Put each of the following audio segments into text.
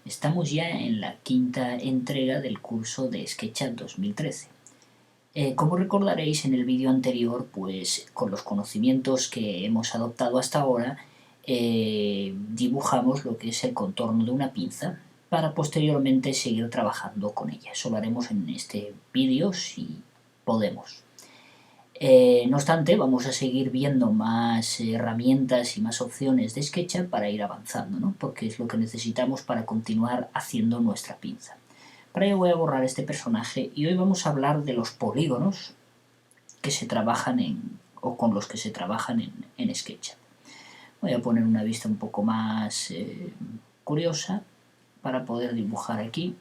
Estamos ya en la quinta entrega del curso de SketchUp 2013. Como recordaréis en el vídeo anterior, pues con los conocimientos que hemos adoptado hasta ahora, dibujamos lo que es el contorno de una pinza para posteriormente seguir trabajando con ella. Eso lo haremos en este vídeo si podemos. No obstante, vamos a seguir viendo más herramientas y más opciones de SketchUp para ir avanzando, ¿no? Porque es lo que necesitamos para continuar haciendo nuestra pinza. Para ello voy a borrar este personaje y hoy vamos a hablar de los polígonos que se trabajan o con los que se trabajan en SketchUp. Voy a poner una vista un poco más curiosa para poder dibujar aquí.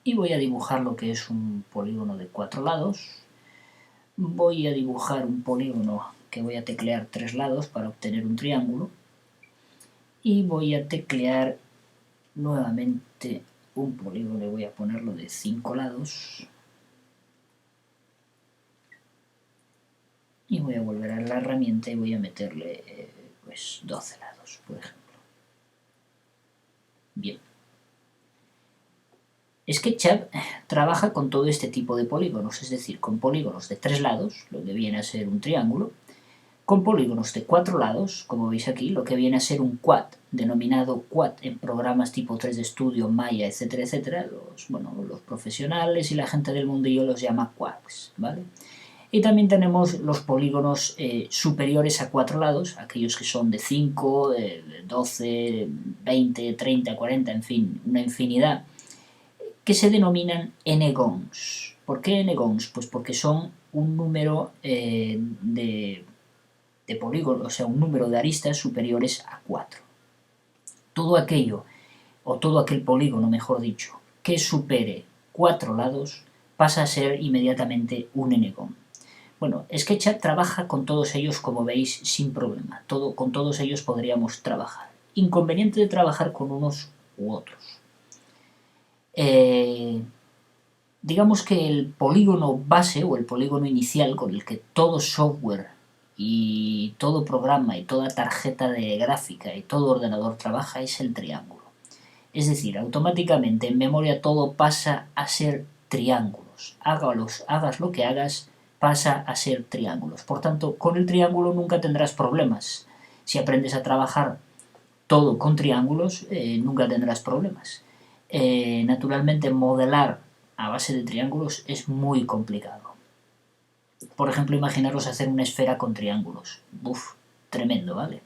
Y voy a dibujar lo que es un polígono de 4 lados. Voy a dibujar un polígono que voy a teclear 3 lados para obtener un triángulo. Y voy a teclear nuevamente un polígono, voy a ponerlo de 5 lados. Y voy a volver a la herramienta y voy a meterle pues 12 lados, por ejemplo. Bien. SketchUp trabaja con todo este tipo de polígonos, es decir, con polígonos de 3 lados, lo que viene a ser un triángulo, con polígonos de 4 lados, como veis aquí, lo que viene a ser un quad, denominado quad en programas tipo 3D Studio, Maya, etcétera, etcétera. Los profesionales y la gente del mundillo los llama quads, ¿vale? Y también tenemos los polígonos superiores a 4 lados, aquellos que son de 5, 12, 20, 30, 40, en fin, una infinidad, que se denominan n-gons. ¿Por qué n-gons? Pues porque son un número de polígonos, o sea, un número de aristas superiores a 4. Todo aquello, o todo aquel polígono, mejor dicho, que supere 4 lados, pasa a ser inmediatamente un n-gon. Bueno, SketchUp trabaja con todos ellos, como veis, sin problema. Con todos ellos podríamos trabajar. Inconveniente de trabajar con unos u otros. Digamos que el polígono base o el polígono inicial con el que todo software y todo programa y toda tarjeta de gráfica y todo ordenador trabaja es el triángulo. Es decir, automáticamente en memoria todo pasa a ser triángulos. Hagas lo que hagas, pasa a ser triángulos. Por tanto, con el triángulo nunca tendrás problemas. Si aprendes a trabajar todo con triángulos, nunca tendrás problemas. Naturalmente, modelar a base de triángulos es muy complicado. Por ejemplo, imaginaros hacer una esfera con triángulos. Uf, tremendo, ¿vale?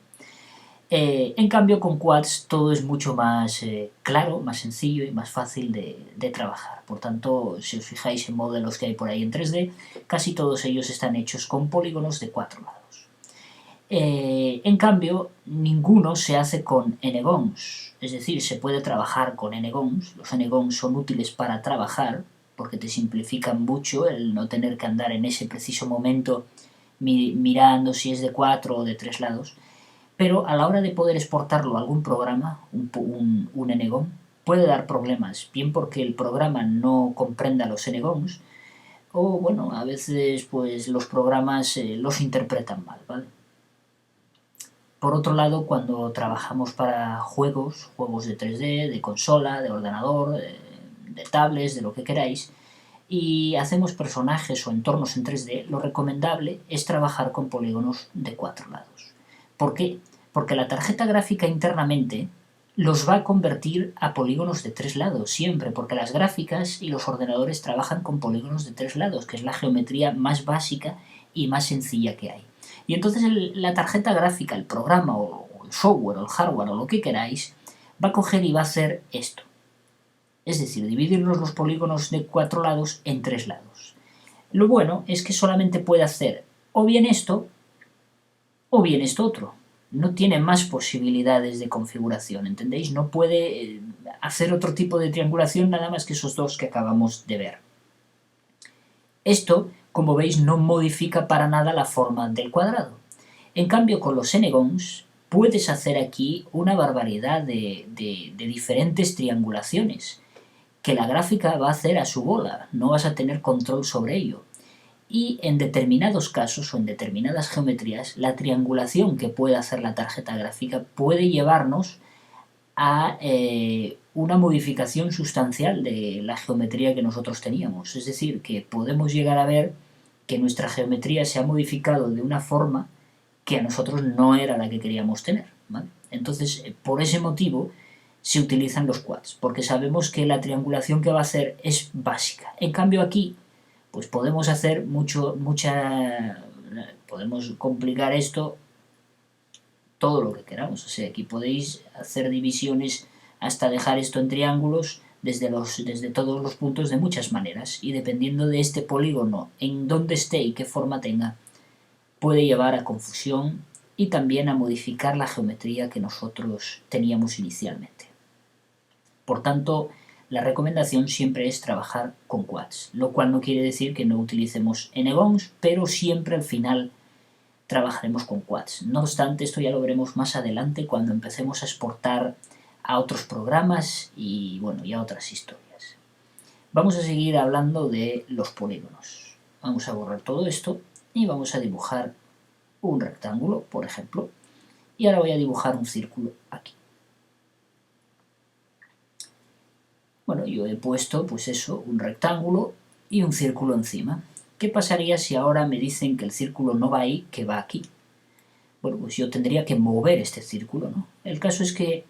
En cambio, con quads todo es mucho más claro, más sencillo y más fácil de trabajar. Por tanto, si os fijáis en modelos que hay por ahí en 3D, casi todos ellos están hechos con polígonos de 4 lados. En cambio, ninguno se hace con n-gons, es decir, se puede trabajar con n-gons. Los n-gons son útiles para trabajar porque te simplifican mucho el no tener que andar en ese preciso momento mirando si es de 4 o de 3 lados, pero a la hora de poder exportarlo a algún programa, un n-gon, puede dar problemas, bien porque el programa no comprenda los n-gons, o bueno, a veces pues los programas los interpretan mal, ¿vale? Por otro lado, cuando trabajamos para juegos de 3D, de consola, de ordenador, de tablets, de lo que queráis, y hacemos personajes o entornos en 3D, lo recomendable es trabajar con polígonos de 4 lados. ¿Por qué? Porque la tarjeta gráfica internamente los va a convertir a polígonos de 3 lados, siempre, porque las gráficas y los ordenadores trabajan con polígonos de 3 lados, que es la geometría más básica y más sencilla que hay. Y entonces la tarjeta gráfica, el programa o el software o el hardware o lo que queráis, va a coger y va a hacer esto. Es decir, dividirnos los polígonos de 4 lados en 3 lados. Lo bueno es que solamente puede hacer o bien esto otro. No tiene más posibilidades de configuración, ¿entendéis? No puede hacer otro tipo de triangulación nada más que esos dos que acabamos de ver. Esto, como veis, no modifica para nada la forma del cuadrado. En cambio, con los n-gons puedes hacer aquí una barbaridad de diferentes triangulaciones que la gráfica va a hacer a su bola, no vas a tener control sobre ello. Y en determinados casos o en determinadas geometrías, la triangulación que puede hacer la tarjeta gráfica puede llevarnos a una modificación sustancial de la geometría que nosotros teníamos. Es decir, que podemos llegar a ver que nuestra geometría se ha modificado de una forma que a nosotros no era la que queríamos tener, ¿vale? Entonces, por ese motivo se utilizan los quads, porque sabemos que la triangulación que va a hacer es básica. En cambio aquí, pues podemos hacer podemos complicar esto todo lo que queramos. O sea, aquí podéis hacer divisiones hasta dejar esto en triángulos desde todos los puntos de muchas maneras, y dependiendo de este polígono, en dónde esté y qué forma tenga, puede llevar a confusión y también a modificar la geometría que nosotros teníamos inicialmente. Por tanto, la recomendación siempre es trabajar con quads, lo cual no quiere decir que no utilicemos n-gons, pero siempre al final trabajaremos con quads. No obstante, esto ya lo veremos más adelante cuando empecemos a exportar a otros programas y bueno, y a otras historias. Vamos a seguir hablando de los polígonos. Vamos a borrar todo esto y vamos a dibujar un rectángulo, por ejemplo, y ahora voy a dibujar un círculo aquí. Bueno, yo he puesto, pues eso, un rectángulo y un círculo encima. ¿Qué pasaría si ahora me dicen que el círculo no va ahí, que va aquí? Bueno, pues yo tendría que mover este círculo, ¿no? El caso es que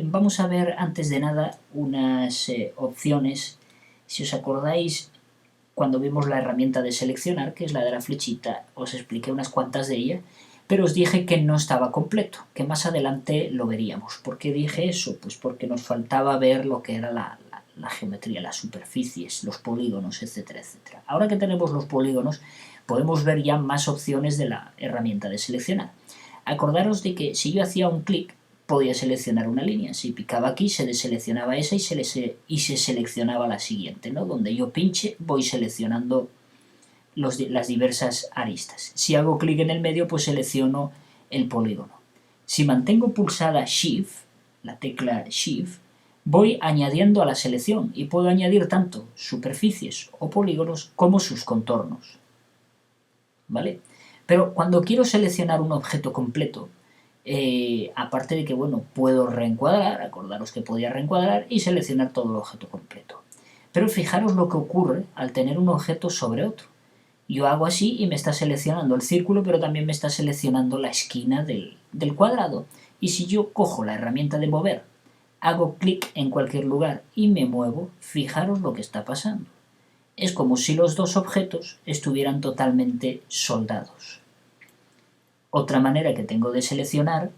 vamos a ver antes de nada unas opciones. Si os acordáis, cuando vimos la herramienta de seleccionar, que es la de la flechita, os expliqué unas cuantas de ellas, pero os dije que no estaba completo, que más adelante lo veríamos. ¿Por qué dije eso? Pues porque nos faltaba ver lo que era la geometría, las superficies, los polígonos, etcétera, etcétera. Ahora que tenemos los polígonos, podemos ver ya más opciones de la herramienta de seleccionar. Acordaros de que si yo hacía un clic, podía seleccionar una línea. Si picaba aquí, se deseleccionaba esa y se seleccionaba la siguiente, ¿no? Donde yo pinche, voy seleccionando las diversas aristas. Si hago clic en el medio, pues selecciono el polígono. Si mantengo pulsada Shift, la tecla Shift, voy añadiendo a la selección y puedo añadir tanto superficies o polígonos como sus contornos, ¿vale? Pero cuando quiero seleccionar un objeto completo, aparte de que, bueno, puedo reencuadrar, acordaros que podía reencuadrar y seleccionar todo el objeto completo. Pero fijaros lo que ocurre al tener un objeto sobre otro. Yo hago así y me está seleccionando el círculo, pero también me está seleccionando la esquina del cuadrado. Y si yo cojo la herramienta de mover, hago clic en cualquier lugar y me muevo, fijaros lo que está pasando. Es como si los dos objetos estuvieran totalmente soldados. Otra manera que tengo de seleccionar,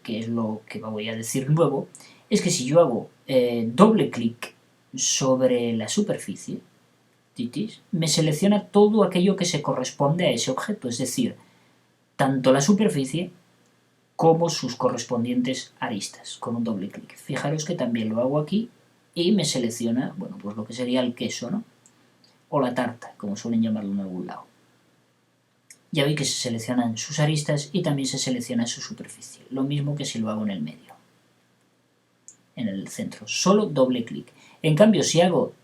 que es lo que voy a decir luego, es que si yo hago doble clic sobre la superficie, me selecciona todo aquello que se corresponde a ese objeto, es decir, tanto la superficie como sus correspondientes aristas, con un doble clic. Fijaros que también lo hago aquí y me selecciona, bueno, pues lo que sería el queso, ¿no? O la tarta, como suelen llamarlo en algún lado. Ya veis que se seleccionan sus aristas y también se selecciona su superficie, lo mismo que si lo hago en el medio, en el centro, solo doble clic. En cambio, si hago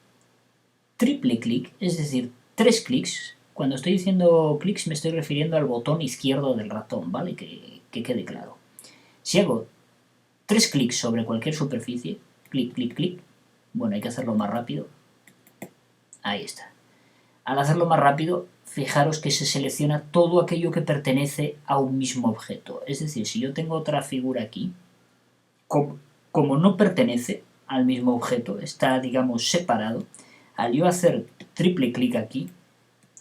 triple clic, es decir, 3 clics, cuando estoy diciendo clics me estoy refiriendo al botón izquierdo del ratón, ¿vale? Que quede claro. Si hago 3 clics sobre cualquier superficie, clic, clic, clic, bueno, hay que hacerlo más rápido, ahí está. Al hacerlo más rápido, fijaros que se selecciona todo aquello que pertenece a un mismo objeto. Es decir, si yo tengo otra figura aquí, como no pertenece al mismo objeto, está, digamos, separado, al yo hacer triple clic aquí,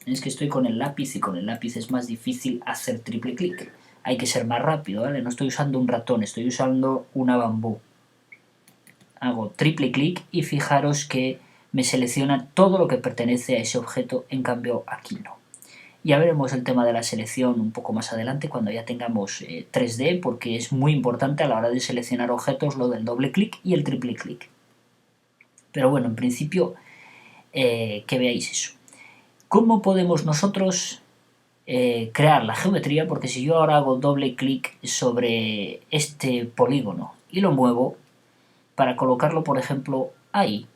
es que estoy con el lápiz y con el lápiz es más difícil hacer triple clic. Hay que ser más rápido, ¿vale? No estoy usando un ratón, estoy usando una bambú. Hago triple clic y fijaros que me selecciona todo lo que pertenece a ese objeto, en cambio aquí no. Ya veremos el tema de la selección un poco más adelante cuando ya tengamos 3D, porque es muy importante a la hora de seleccionar objetos lo del doble clic y el triple clic. Pero bueno, en principio que veáis eso. ¿Cómo podemos nosotros crear la geometría? Porque si yo ahora hago doble clic sobre este polígono y lo muevo para colocarlo, por ejemplo, ahí,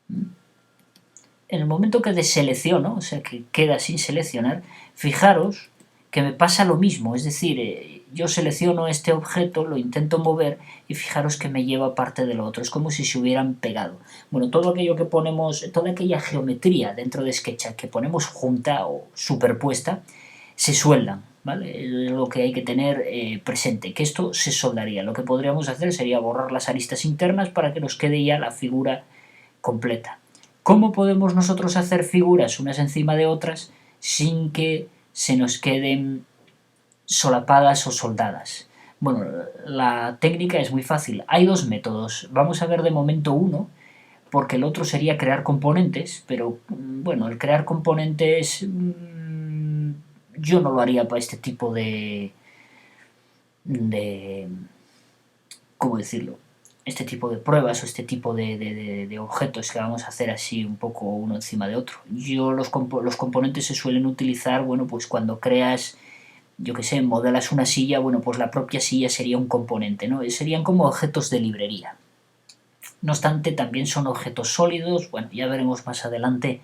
en el momento que deselecciono, o sea que queda sin seleccionar, fijaros que me pasa lo mismo, es decir, yo selecciono este objeto, lo intento mover y fijaros que me lleva parte del otro, es como si se hubieran pegado. Bueno, todo aquello que ponemos, toda aquella geometría dentro de SketchUp que ponemos junta o superpuesta, se sueldan, ¿vale? Es lo que hay que tener presente, que esto se soldaría. Lo que podríamos hacer sería borrar las aristas internas para que nos quede ya la figura completa. ¿Cómo podemos nosotros hacer figuras unas encima de otras sin que se nos queden solapadas o soldadas? Bueno, la técnica es muy fácil. Hay dos métodos. Vamos a ver de momento uno, porque el otro sería crear componentes, pero bueno, el crear componentes yo no lo haría para este tipo de ¿cómo decirlo? Este tipo de pruebas o este tipo de objetos que vamos a hacer así un poco uno encima de otro. Los componentes se suelen utilizar, bueno, pues cuando creas, yo qué sé, modelas una silla, bueno, pues la propia silla sería un componente, ¿no? Serían como objetos de librería. No obstante, también son objetos sólidos, bueno, ya veremos más adelante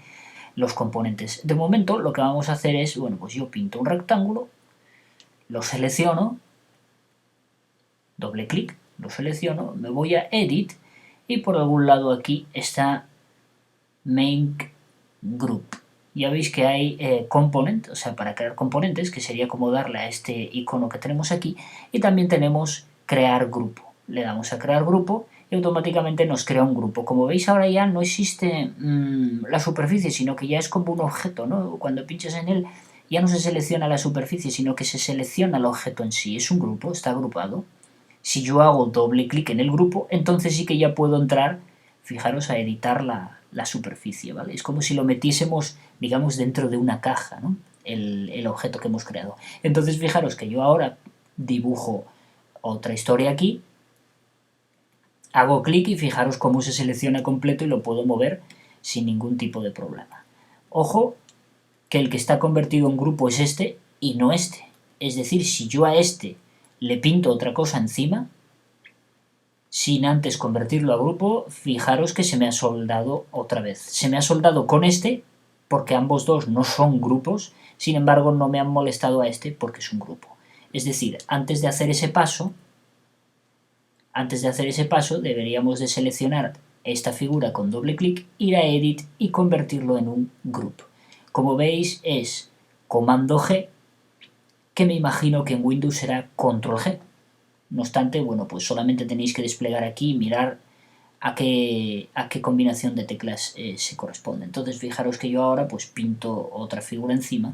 los componentes. De momento lo que vamos a hacer es, bueno, pues yo pinto un rectángulo, lo selecciono, doble clic, lo selecciono, me voy a Edit y por algún lado aquí está Make Group. Ya veis que hay Component, o sea, para crear componentes, que sería como darle a este icono que tenemos aquí, y también tenemos Crear Grupo. Le damos a Crear Grupo y automáticamente nos crea un grupo. Como veis ahora ya no existe la superficie, sino que ya es como un objeto, ¿no? Cuando pinchas en él ya no se selecciona la superficie, sino que se selecciona el objeto en sí. Es un grupo, está agrupado. Si yo hago doble clic en el grupo, entonces sí que ya puedo entrar, fijaros, a editar la superficie, ¿vale? Es como si lo metiésemos, digamos, dentro de una caja, ¿no? El objeto que hemos creado. Entonces fijaros que yo ahora dibujo otra historia aquí, hago clic y fijaros cómo se selecciona completo y lo puedo mover sin ningún tipo de problema. Ojo que el que está convertido en grupo es este y no este. Es decir, si yo a este le pinto otra cosa encima, sin antes convertirlo a grupo, fijaros que se me ha soldado otra vez. Se me ha soldado con este, porque ambos dos no son grupos, sin embargo no me han molestado a este porque es un grupo. Es decir, antes de hacer ese paso deberíamos de seleccionar esta figura con doble clic, ir a Edit y convertirlo en un group. Como veis es Comando G, que me imagino que en Windows será Control G. No obstante, bueno, pues solamente tenéis que desplegar aquí y mirar a qué combinación de teclas se corresponde. Entonces fijaros que yo ahora pues pinto otra figura encima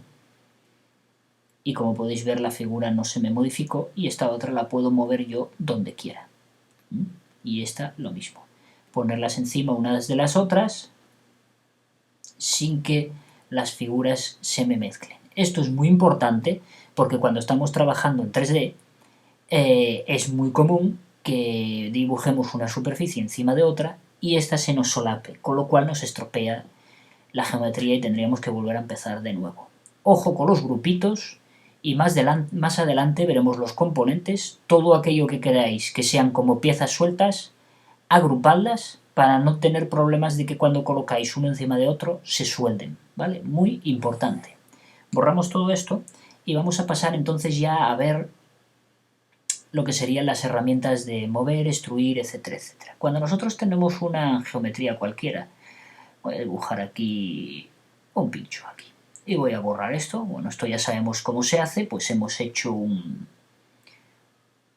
y como podéis ver la figura no se me modificó y esta otra la puedo mover yo donde quiera. Y esta lo mismo. Ponerlas encima unas de las otras sin que las figuras se me mezclen. Esto es muy importante porque cuando estamos trabajando en 3D es muy común que dibujemos una superficie encima de otra y esta se nos solape, con lo cual nos estropea la geometría y tendríamos que volver a empezar de nuevo. Ojo con los grupitos y más adelante veremos los componentes, todo aquello que queráis que sean como piezas sueltas, agrupadlas para no tener problemas de que cuando colocáis uno encima de otro se suelden, ¿vale? Muy importante. Borramos todo esto y vamos a pasar entonces ya a ver lo que serían las herramientas de mover, extruir, etcétera, etcétera. Cuando nosotros tenemos una geometría cualquiera, voy a dibujar aquí un pincho aquí y voy a borrar esto. Bueno, esto ya sabemos cómo se hace, pues hemos hecho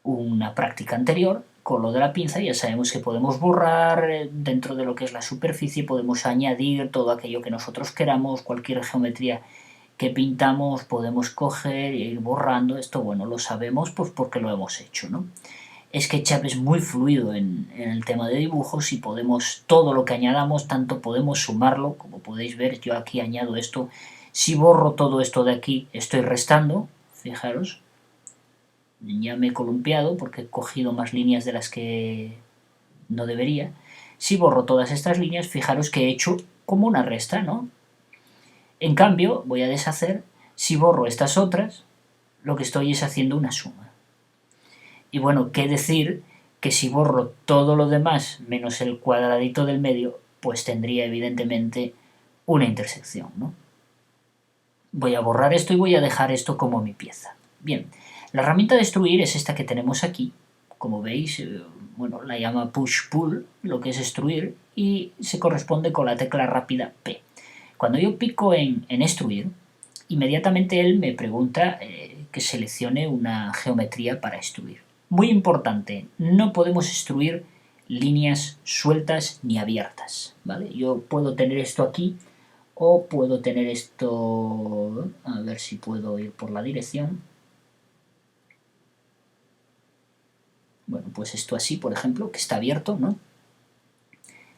una práctica anterior con lo de la pinza. Ya sabemos que podemos borrar dentro de lo que es la superficie, podemos añadir todo aquello que nosotros queramos, cualquier geometría que pintamos podemos coger e ir borrando. Esto, bueno, lo sabemos pues porque lo hemos hecho, ¿no? SketchUp es muy fluido en el tema de dibujos y podemos, todo lo que añadamos, tanto podemos sumarlo, como podéis ver, yo aquí añado esto. Si borro todo esto de aquí, estoy restando, fijaros, ya me he columpiado porque he cogido más líneas de las que no debería. Si borro todas estas líneas, fijaros que he hecho como una resta, ¿no? En cambio, voy a deshacer, si borro estas otras, lo que estoy es haciendo una suma. Y bueno, qué decir que si borro todo lo demás menos el cuadradito del medio, pues tendría evidentemente una intersección, ¿no? Voy a borrar esto y voy a dejar esto como mi pieza. Bien, la herramienta destruir es esta que tenemos aquí. Como veis, bueno, la llama push-pull, lo que es extruir, y se corresponde con la tecla rápida P. Cuando yo pico en extruir, inmediatamente él me pregunta que seleccione una geometría para extruir. Muy importante, no podemos extruir líneas sueltas ni abiertas, ¿vale? Yo puedo tener esto aquí o puedo tener esto, a ver si puedo ir por la dirección. Bueno, pues esto así, por ejemplo, que está abierto, ¿no?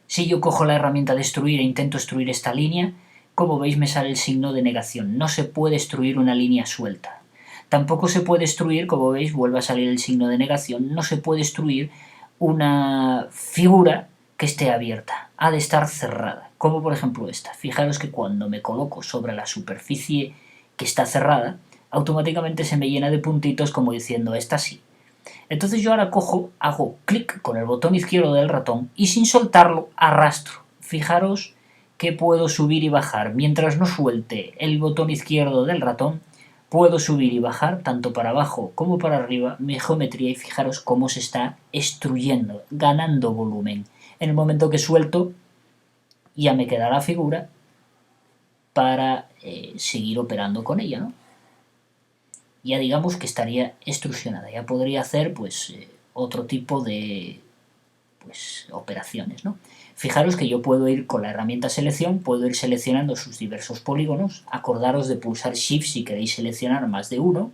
Si yo cojo la herramienta de extruir e intento extruir esta línea, como veis me sale el signo de negación. No se puede extruir una línea suelta. Tampoco se puede extruir, como veis, vuelve a salir el signo de negación, no se puede extruir una figura que esté abierta. Ha de estar cerrada, como por ejemplo esta. Fijaros que cuando me coloco sobre la superficie que está cerrada, automáticamente se me llena de puntitos como diciendo esta sí. Entonces yo ahora cojo, hago clic con el botón izquierdo del ratón y sin soltarlo arrastro. Fijaros que puedo subir y bajar. Mientras no suelte el botón izquierdo del ratón, puedo subir y bajar tanto para abajo como para arriba mi geometría y fijaros cómo se está extruyendo, ganando volumen. En el momento que suelto, ya me queda la figura para seguir operando con ella, ¿no? Ya digamos que estaría extrusionada, ya podría hacer pues otro tipo de pues, operaciones, ¿no? Fijaros que yo puedo ir con la herramienta selección, puedo ir seleccionando sus diversos polígonos, acordaros de pulsar Shift si queréis seleccionar más de uno,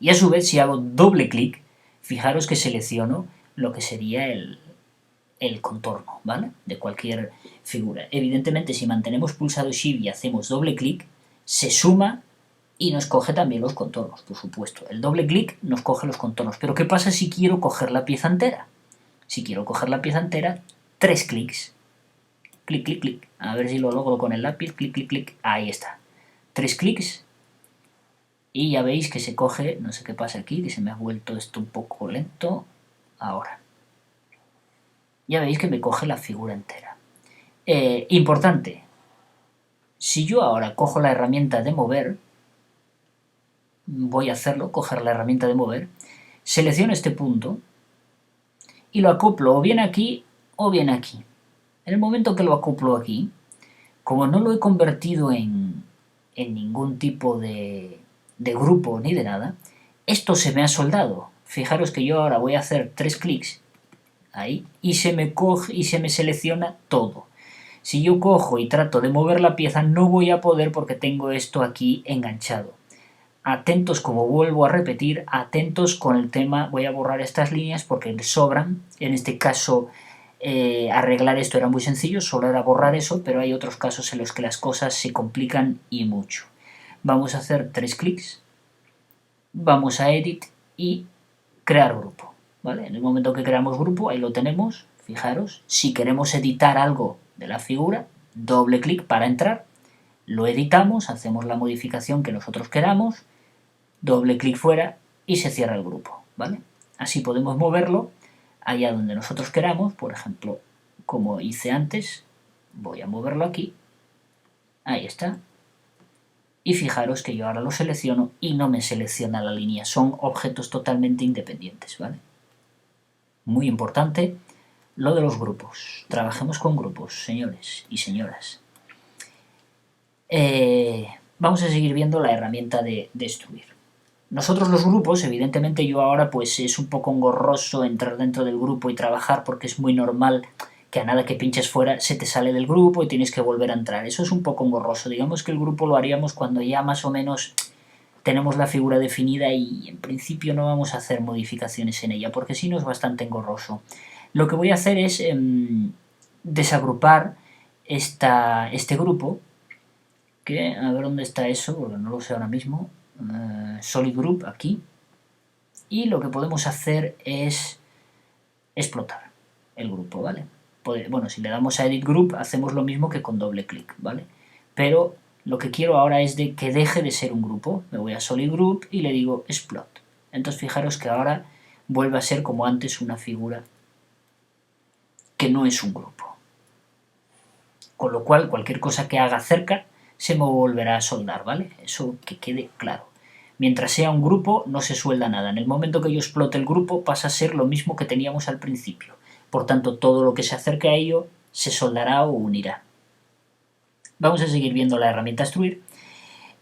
y a su vez si hago doble clic, fijaros que selecciono lo que sería el contorno, ¿vale? De cualquier figura. Evidentemente si mantenemos pulsado Shift y hacemos doble clic, se suma y nos coge también los contornos, por supuesto. El doble clic nos coge los contornos. Pero ¿qué pasa si quiero coger la pieza entera? Si quiero coger la pieza entera, 3 clics. Clic, clic, clic. A ver si lo logro con el lápiz. Clic, clic, clic. Ahí está. 3 clics. Y ya veis que se coge, no sé qué pasa aquí, que se me ha vuelto esto un poco lento. Ahora. Ya veis que me coge la figura entera. Importante. Si yo ahora cojo la herramienta de mover, voy a hacerlo, coger la herramienta de mover, selecciono este punto y lo acoplo o bien aquí o bien aquí. En el momento que lo acoplo aquí, como no lo he convertido en ningún tipo de grupo ni de nada, esto se me ha soldado. Fijaros que yo ahora voy a hacer 3 clics ahí y se me coge y se me selecciona todo. Si yo cojo y trato de mover la pieza no voy a poder porque tengo esto aquí enganchado. Atentos, como vuelvo a repetir, atentos con el tema, voy a borrar estas líneas porque sobran, en este caso arreglar esto era muy sencillo, solo era borrar eso, pero hay otros casos en los que las cosas se complican y mucho. Vamos a hacer 3 clics, vamos a Edit y crear grupo, ¿vale? En el momento que creamos grupo, ahí lo tenemos, fijaros, si queremos editar algo de la figura, doble clic para entrar, lo editamos, hacemos la modificación que nosotros queramos, doble clic fuera y se cierra el grupo, ¿vale? Así podemos moverlo allá donde nosotros queramos, por ejemplo, como hice antes, voy a moverlo aquí, ahí está, y fijaros que yo ahora lo selecciono y no me selecciona la línea, son objetos totalmente independientes, ¿vale? Muy importante lo de los grupos, trabajemos con grupos, señores y señoras. Vamos a seguir viendo la herramienta de destruir. Nosotros los grupos, evidentemente yo ahora pues es un poco engorroso entrar dentro del grupo y trabajar porque es muy normal que a nada que pinches fuera se te sale del grupo y tienes que volver a entrar. Eso es un poco engorroso. Digamos que el grupo lo haríamos cuando ya más o menos tenemos la figura definida y en principio no vamos a hacer modificaciones en ella porque si no es bastante engorroso. Lo que voy a hacer es desagrupar este grupo, que a ver dónde está eso porque no lo sé ahora mismo. Solid Group aquí, y lo que podemos hacer es explotar el grupo, ¿vale? Bueno, si le damos a Edit Group hacemos lo mismo que con doble clic, ¿vale? Pero lo que quiero ahora es de que deje de ser un grupo. Me voy a Solid Group y le digo Explot. Entonces fijaros que ahora vuelve a ser como antes una figura que no es un grupo. Con lo cual cualquier cosa que haga cerca se me volverá a soldar, ¿vale? Eso que quede claro. Mientras sea un grupo, no se suelda nada. En el momento que yo explote el grupo, pasa a ser lo mismo que teníamos al principio. Por tanto, todo lo que se acerque a ello se soldará o unirá. Vamos a seguir viendo la herramienta extruir.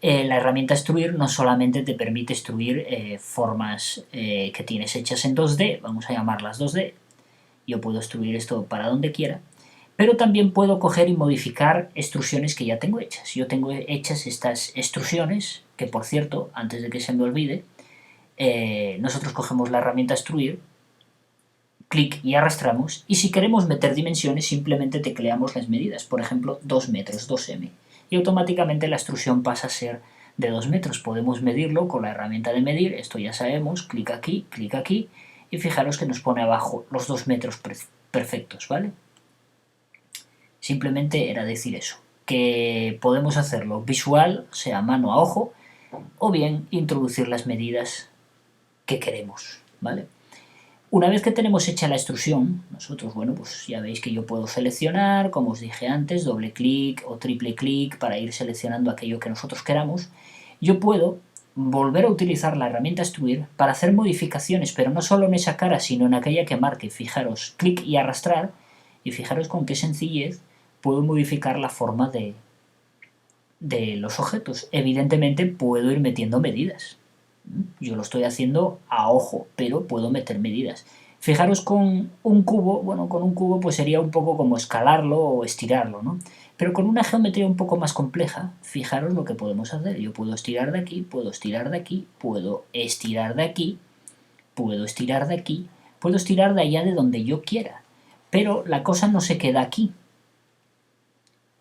La herramienta extruir no solamente te permite extruir formas que tienes hechas en 2D, vamos a llamarlas 2D. Yo puedo extruir esto para donde quiera, pero también puedo coger y modificar extrusiones que ya tengo hechas. Yo tengo hechas estas extrusiones, que por cierto, antes de que se me olvide, nosotros cogemos la herramienta extruir, clic y arrastramos, y si queremos meter dimensiones simplemente tecleamos las medidas, por ejemplo 2 metros, 2m, y automáticamente la extrusión pasa a ser de 2 metros. Podemos medirlo con la herramienta de medir, esto ya sabemos, clic aquí, y fijaros que nos pone abajo los 2 metros perfectos, ¿vale? Simplemente era decir eso, que podemos hacerlo visual, o sea, mano a ojo, o bien introducir las medidas que queremos, ¿vale? Una vez que tenemos hecha la extrusión, nosotros, bueno, pues ya veis que yo puedo seleccionar, como os dije antes, doble clic o triple clic para ir seleccionando aquello que nosotros queramos. Yo puedo volver a utilizar la herramienta extruir para hacer modificaciones, pero no solo en esa cara, sino en aquella que marque. Fijaros, clic y arrastrar, y fijaros con qué sencillez puedo modificar la forma de los objetos. Evidentemente puedo ir metiendo medidas. Yo lo estoy haciendo a ojo, pero puedo meter medidas. Fijaros con un cubo, bueno, con un cubo pues sería un poco como escalarlo o estirarlo, ¿no? Pero con una geometría un poco más compleja, fijaros lo que podemos hacer. Yo puedo estirar de aquí, puedo estirar de aquí, puedo estirar de aquí, puedo estirar de aquí, puedo estirar de allá de donde yo quiera. Pero la cosa no se queda aquí.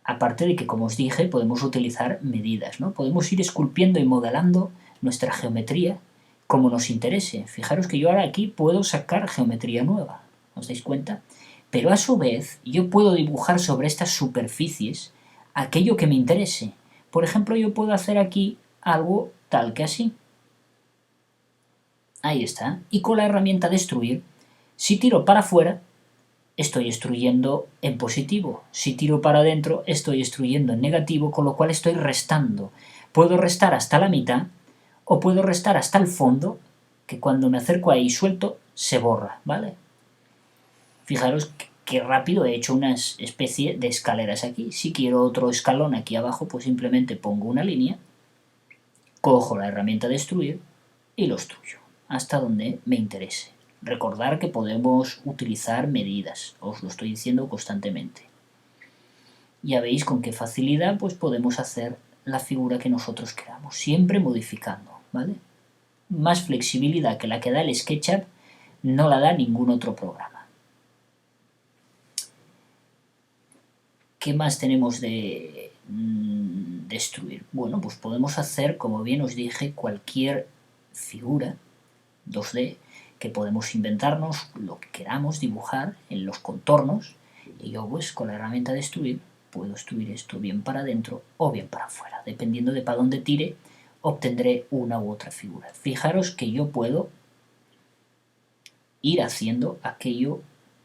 Aparte de que, como os dije, podemos utilizar medidas, ¿no? Podemos ir esculpiendo y modelando nuestra geometría como nos interese. Fijaros que yo ahora aquí puedo sacar geometría nueva, ¿os dais cuenta? Pero a su vez yo puedo dibujar sobre estas superficies aquello que me interese. Por ejemplo, yo puedo hacer aquí algo tal que así. Ahí está. Y con la herramienta de extruir, si tiro para afuera, estoy extruyendo en positivo. Si tiro para adentro, estoy extruyendo en negativo, con lo cual estoy restando. Puedo restar hasta la mitad o puedo restar hasta el fondo, que cuando me acerco ahí y suelto, se borra, ¿vale? Fijaros qué rápido he hecho una especie de escaleras aquí. Si quiero otro escalón aquí abajo, pues simplemente pongo una línea, cojo la herramienta de extruir y lo extruyo hasta donde me interese. Recordar que podemos utilizar medidas, os lo estoy diciendo constantemente. Ya veis con qué facilidad pues podemos hacer la figura que nosotros queramos, siempre modificando, ¿vale? Más flexibilidad que la que da el SketchUp no la da ningún otro programa. ¿Qué más tenemos de extruir? Bueno, pues podemos hacer, como bien os dije, cualquier figura 2D que podemos inventarnos lo que queramos dibujar en los contornos, y yo pues con la herramienta de extruir puedo extruir esto bien para adentro o bien para afuera. Dependiendo de para dónde tire, obtendré una u otra figura. Fijaros que yo puedo ir haciendo aquello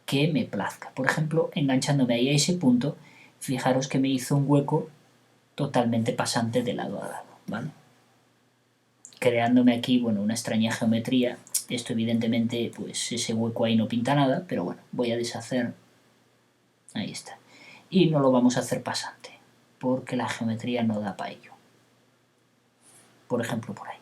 que me plazca. Por ejemplo, enganchándome ahí a ese punto, fijaros que me hizo un hueco totalmente pasante de lado a lado, ¿vale? Creándome aquí, bueno, una extraña geometría. Esto evidentemente, pues ese hueco ahí no pinta nada, pero bueno, voy a deshacer, ahí está. Y no lo vamos a hacer pasante, porque la geometría no da para ello. Por ejemplo, por ahí.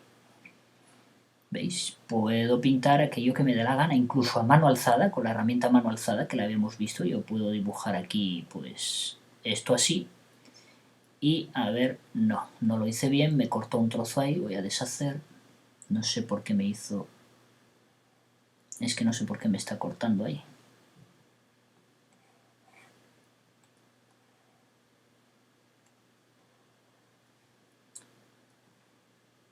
¿Veis? Puedo pintar aquello que me dé la gana, incluso a mano alzada, con la herramienta mano alzada que la habíamos visto. Yo puedo dibujar aquí, pues, esto así. Y, a ver, no lo hice bien, me cortó un trozo ahí, voy a deshacer. No sé por qué me hizo... Es que no sé por qué me está cortando ahí.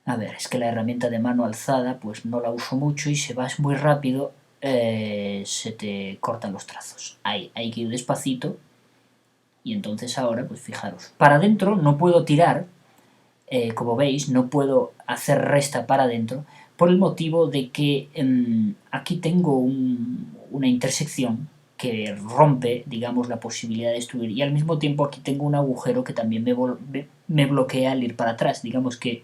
A ver, es que la herramienta de mano alzada pues no la uso mucho y si vas muy rápido se te cortan los trazos. Ahí, hay que ir despacito y entonces ahora pues fijaros. Para adentro no puedo tirar, como veis, no puedo hacer resta para adentro por el motivo de que aquí tengo una intersección que rompe, digamos, la posibilidad de extruir y al mismo tiempo aquí tengo un agujero que también me me bloquea el ir para atrás. Digamos que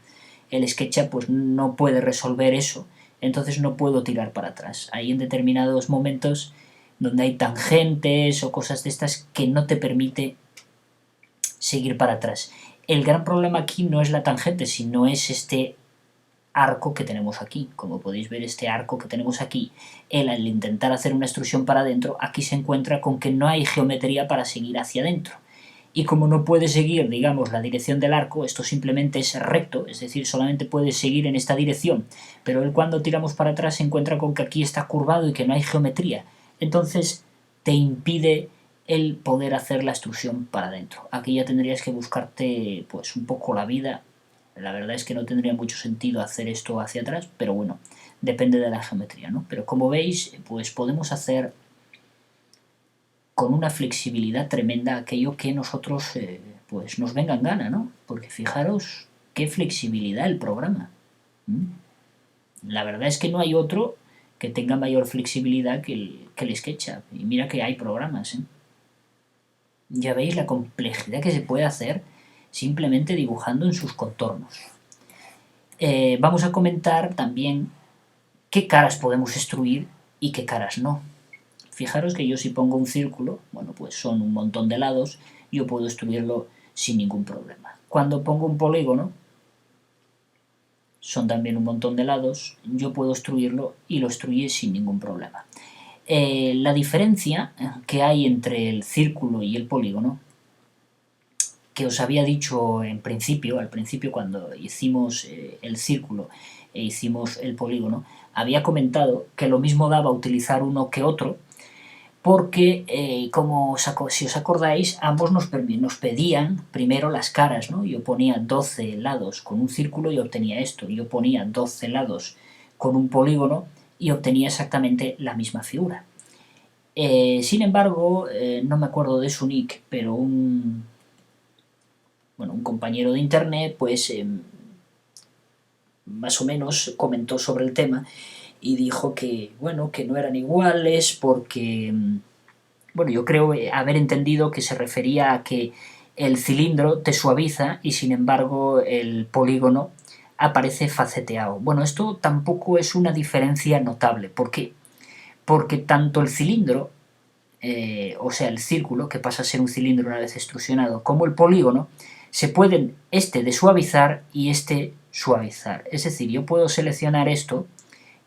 el SketchUp pues no puede resolver eso, entonces no puedo tirar para atrás. Hay en determinados momentos donde hay tangentes o cosas de estas que no te permite seguir para atrás. El gran problema aquí no es la tangente, sino es este arco que tenemos aquí. Como podéis ver, este arco que tenemos aquí, él al intentar hacer una extrusión para adentro, aquí se encuentra con que no hay geometría para seguir hacia adentro. Y como no puede seguir, digamos, la dirección del arco, esto simplemente es recto, es decir, solamente puede seguir en esta dirección, pero él cuando tiramos para atrás se encuentra con que aquí está curvado y que no hay geometría. Entonces te impide el poder hacer la extrusión para adentro. Aquí ya tendrías que buscarte pues un poco la vida. La verdad es que no tendría mucho sentido hacer esto hacia atrás, pero bueno, depende de la geometría, ¿no? Pero como veis, pues podemos hacer con una flexibilidad tremenda aquello que nosotros pues nos venga en gana, ¿no? Porque fijaros qué flexibilidad el programa. La verdad es que no hay otro que tenga mayor flexibilidad que el SketchUp. Y mira que hay programas, ¿eh? Ya veis la complejidad que se puede hacer simplemente dibujando en sus contornos. Vamos a comentar también qué caras podemos extruir y qué caras no. Fijaros que yo si pongo un círculo, bueno, pues son un montón de lados, yo puedo extruirlo sin ningún problema. Cuando pongo un polígono, son también un montón de lados, yo puedo extruirlo y lo extruye sin ningún problema. La diferencia que hay entre el círculo y el polígono, que os había dicho al principio cuando hicimos el círculo e hicimos el polígono, había comentado que lo mismo daba utilizar uno que otro, porque, si os acordáis, ambos nos pedían primero las caras, ¿no? Yo ponía 12 lados con un círculo y obtenía esto, yo ponía 12 lados con un polígono y obtenía exactamente la misma figura. Sin embargo, no me acuerdo de su nick, pero un compañero de internet, pues más o menos comentó sobre el tema y dijo que, bueno, que no eran iguales porque, bueno, yo creo haber entendido que se refería a que el cilindro te suaviza y sin embargo el polígono aparece faceteado. Bueno, esto tampoco es una diferencia notable. ¿Por qué? Porque tanto el cilindro, o sea, el círculo, que pasa a ser un cilindro una vez extrusionado, como el polígono, se pueden desuavizar y suavizar. Es decir, yo puedo seleccionar esto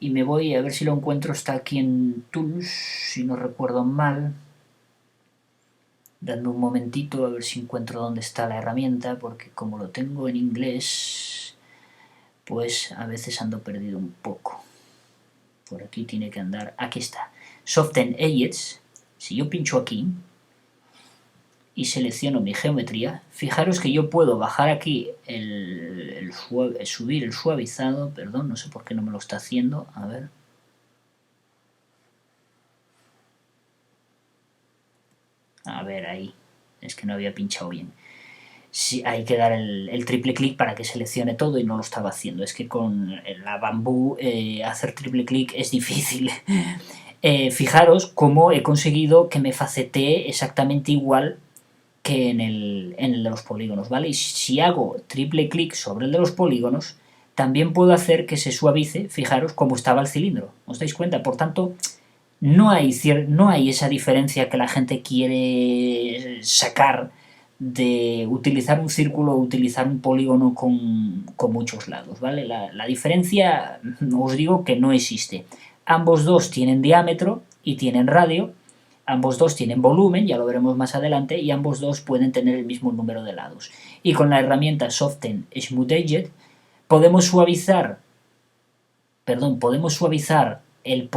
y me voy a ver si lo encuentro, está aquí en Tools, si no recuerdo mal. Dame un momentito a ver si encuentro dónde está la herramienta, porque como lo tengo en inglés, pues a veces ando perdido un poco. Por aquí tiene que andar, aquí está. Soften Edges. Si yo pincho aquí y selecciono mi geometría, fijaros que yo puedo bajar aquí subir el suavizado, perdón, no sé por qué no me lo está haciendo, a ver. A ver, ahí, es que no había pinchado bien. Sí, hay que dar el triple clic para que seleccione todo y no lo estaba haciendo. Es que con la Bamboo hacer triple clic es difícil. Fijaros cómo he conseguido que me facetee exactamente igual que en el de los polígonos, ¿vale? Y si hago triple clic sobre el de los polígonos, también puedo hacer que se suavice, fijaros, como estaba el cilindro. ¿Os dais cuenta? Por tanto, no hay esa diferencia que la gente quiere sacar de utilizar un círculo o utilizar un polígono con muchos lados, ¿vale? La diferencia, os digo que no existe. Ambos dos tienen diámetro y tienen radio, ambos dos tienen volumen, ya lo veremos más adelante, y ambos dos pueden tener el mismo número de lados. Y con la herramienta Soften Smooth Edge podemos suavizar el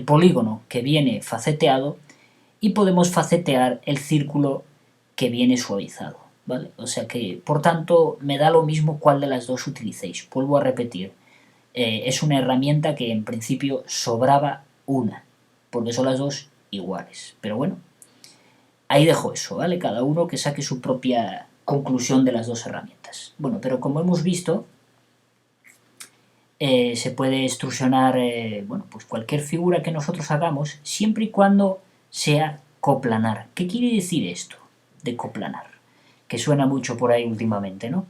polígono que viene faceteado y podemos facetear el círculo que viene suavizado, ¿vale? O sea que, por tanto, me da lo mismo cuál de las dos utilicéis. Vuelvo a repetir, es una herramienta que en principio sobraba una, porque son las dos iguales. Pero bueno, ahí dejo eso, ¿vale? Cada uno que saque su propia conclusión de las dos herramientas. Bueno, pero como hemos visto, se puede extrusionar pues cualquier figura que nosotros hagamos siempre y cuando sea coplanar. ¿Qué quiere decir esto de coplanar? que suena mucho por ahí últimamente, ¿no?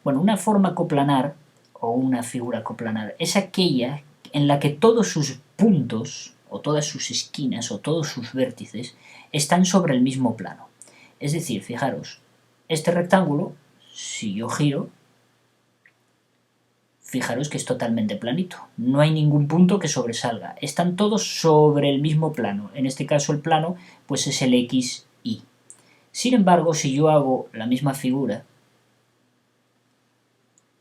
Bueno, una forma coplanar o una figura coplanar es aquella en la que todos sus puntos o todas sus esquinas o todos sus vértices están sobre el mismo plano. Es decir, fijaros, este rectángulo, si yo giro, fijaros que es totalmente planito. No hay ningún punto que sobresalga. Están todos sobre el mismo plano. En este caso el plano pues es el XY. Sin embargo, si yo hago la misma figura,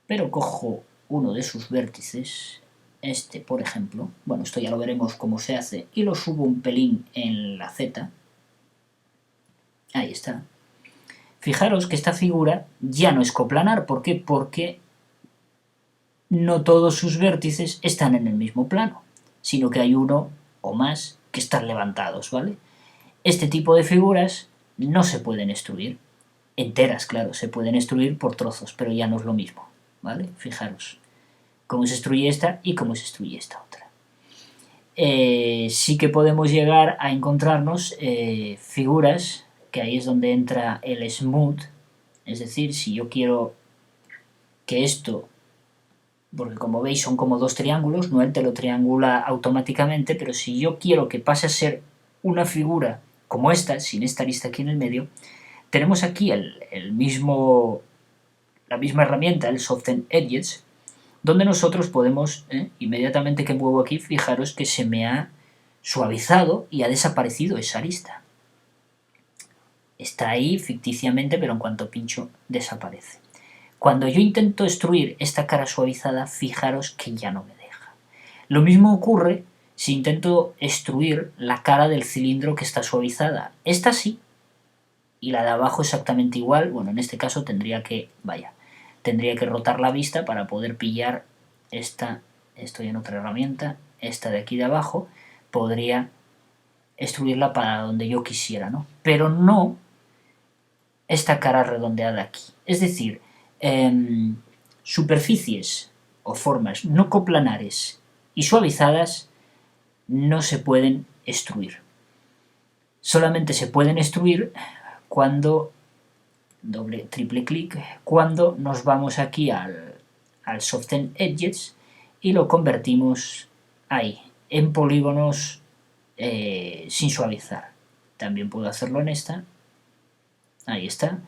pero cojo uno de sus vértices, este por ejemplo, bueno, esto ya lo veremos cómo se hace, y lo subo un pelín en la Z, ahí está. Fijaros que esta figura ya no es coplanar. ¿Por qué? Porque no todos sus vértices están en el mismo plano, sino que hay uno o más que están levantados, ¿vale? Este tipo de figuras no se pueden extruir. Enteras, claro, se pueden extruir por trozos, pero ya no es lo mismo, ¿vale? Fijaros cómo se extruye esta y cómo se extruye esta otra. Sí que podemos llegar a encontrarnos figuras, que ahí es donde entra el smooth, es decir, si yo quiero que esto, porque como veis son como dos triángulos, no él te lo triangula automáticamente, pero si yo quiero que pase a ser una figura como esta, sin esta arista aquí en el medio, tenemos aquí la misma herramienta, el Soften Edges, donde nosotros podemos, inmediatamente que muevo aquí, fijaros que se me ha suavizado y ha desaparecido esa arista. Está ahí ficticiamente, pero en cuanto pincho desaparece. Cuando yo intento extruir esta cara suavizada, fijaros que ya no me deja. Lo mismo ocurre si intento extruir la cara del cilindro que está suavizada. Esta sí, y la de abajo exactamente igual. Bueno, en este caso tendría que rotar la vista para poder pillar esta, estoy en otra herramienta, esta de aquí de abajo, podría extruirla para donde yo quisiera, ¿no? Pero no esta cara redondeada aquí. Es decir, superficies o formas no coplanares y suavizadas no se pueden extruir. Solamente se pueden extruir cuando, triple clic, cuando nos vamos aquí al Soften Edges y lo convertimos ahí, en polígonos sin suavizar. También puedo hacerlo en esta, ahí está,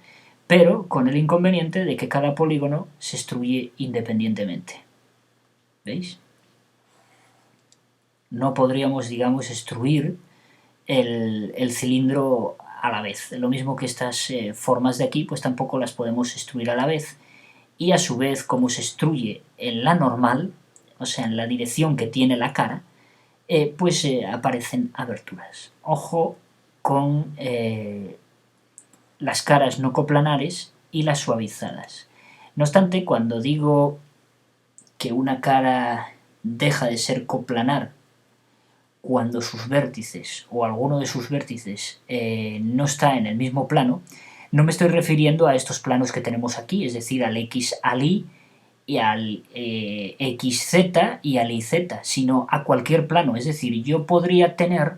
pero con el inconveniente de que cada polígono se extruye independientemente. ¿Veis? No podríamos, digamos, extruir el cilindro a la vez. Lo mismo que estas formas de aquí, pues tampoco las podemos extruir a la vez. Y a su vez, como se extruye en la normal, o sea, en la dirección que tiene la cara, pues aparecen aberturas. Ojo con las caras no coplanares y las suavizadas. No obstante, cuando digo que una cara deja de ser coplanar cuando sus vértices o alguno de sus vértices no está en el mismo plano, no me estoy refiriendo a estos planos que tenemos aquí, es decir, al X al Y y al XZ y al YZ, sino a cualquier plano. Es decir, yo podría tener,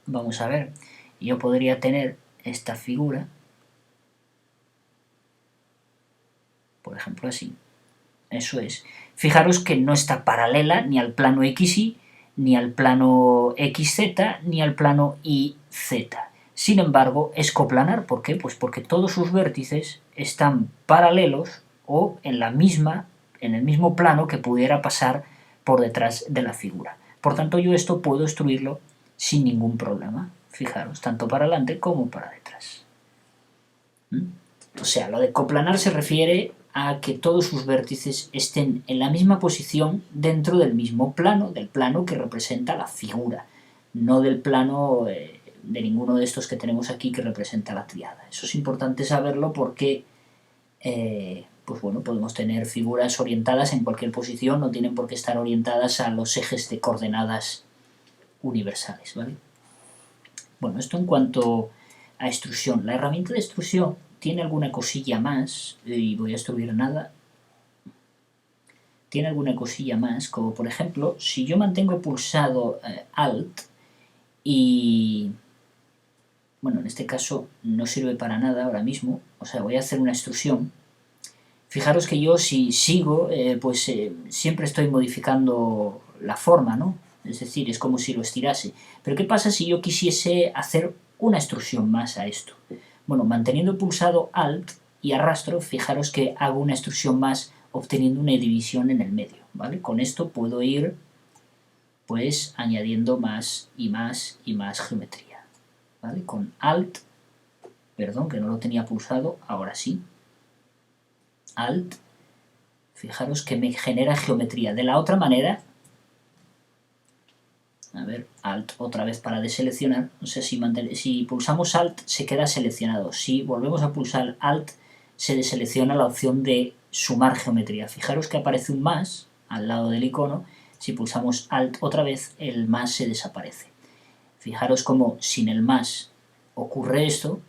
vamos a ver, yo podría tener esta figura, por ejemplo así, eso es. Fijaros que no está paralela ni al plano XY, ni al plano XZ, ni al plano YZ. Sin embargo, es coplanar. ¿Por qué? Pues porque todos sus vértices están paralelos o en el mismo plano que pudiera pasar por detrás de la figura. Por tanto, yo esto puedo extruirlo sin ningún problema. Fijaros, tanto para adelante como para detrás. O sea, lo de coplanar se refiere a que todos sus vértices estén en la misma posición dentro del mismo plano, del plano que representa la figura, no del plano de ninguno de estos que tenemos aquí que representa la triada. Eso es importante saberlo porque pues bueno, podemos tener figuras orientadas en cualquier posición, no tienen por qué estar orientadas a los ejes de coordenadas universales, ¿vale? Bueno, esto en cuanto a extrusión. La herramienta de extrusión tiene alguna cosilla más, y voy a extruir nada, tiene alguna cosilla más, como por ejemplo, si yo mantengo pulsado Alt y bueno, en este caso no sirve para nada ahora mismo, o sea, voy a hacer una extrusión. Fijaros que yo si sigo, siempre estoy modificando la forma, ¿no? Es decir, es como si lo estirase. Pero ¿qué pasa si yo quisiese hacer una extrusión más a esto? Bueno, manteniendo pulsado Alt y arrastro, fijaros que hago una extrusión más obteniendo una división en el medio, ¿vale? Con esto puedo ir, pues, añadiendo más y más y más geometría, ¿vale? Con Alt, perdón, que no lo tenía pulsado, ahora sí, Alt, fijaros que me genera geometría. De la otra manera, a ver, Alt otra vez para deseleccionar, o sea, si pulsamos Alt se queda seleccionado, si volvemos a pulsar Alt se deselecciona la opción de sumar geometría. Fijaros que aparece un más al lado del icono, si pulsamos Alt otra vez el más se desaparece. Fijaros como sin el más ocurre esto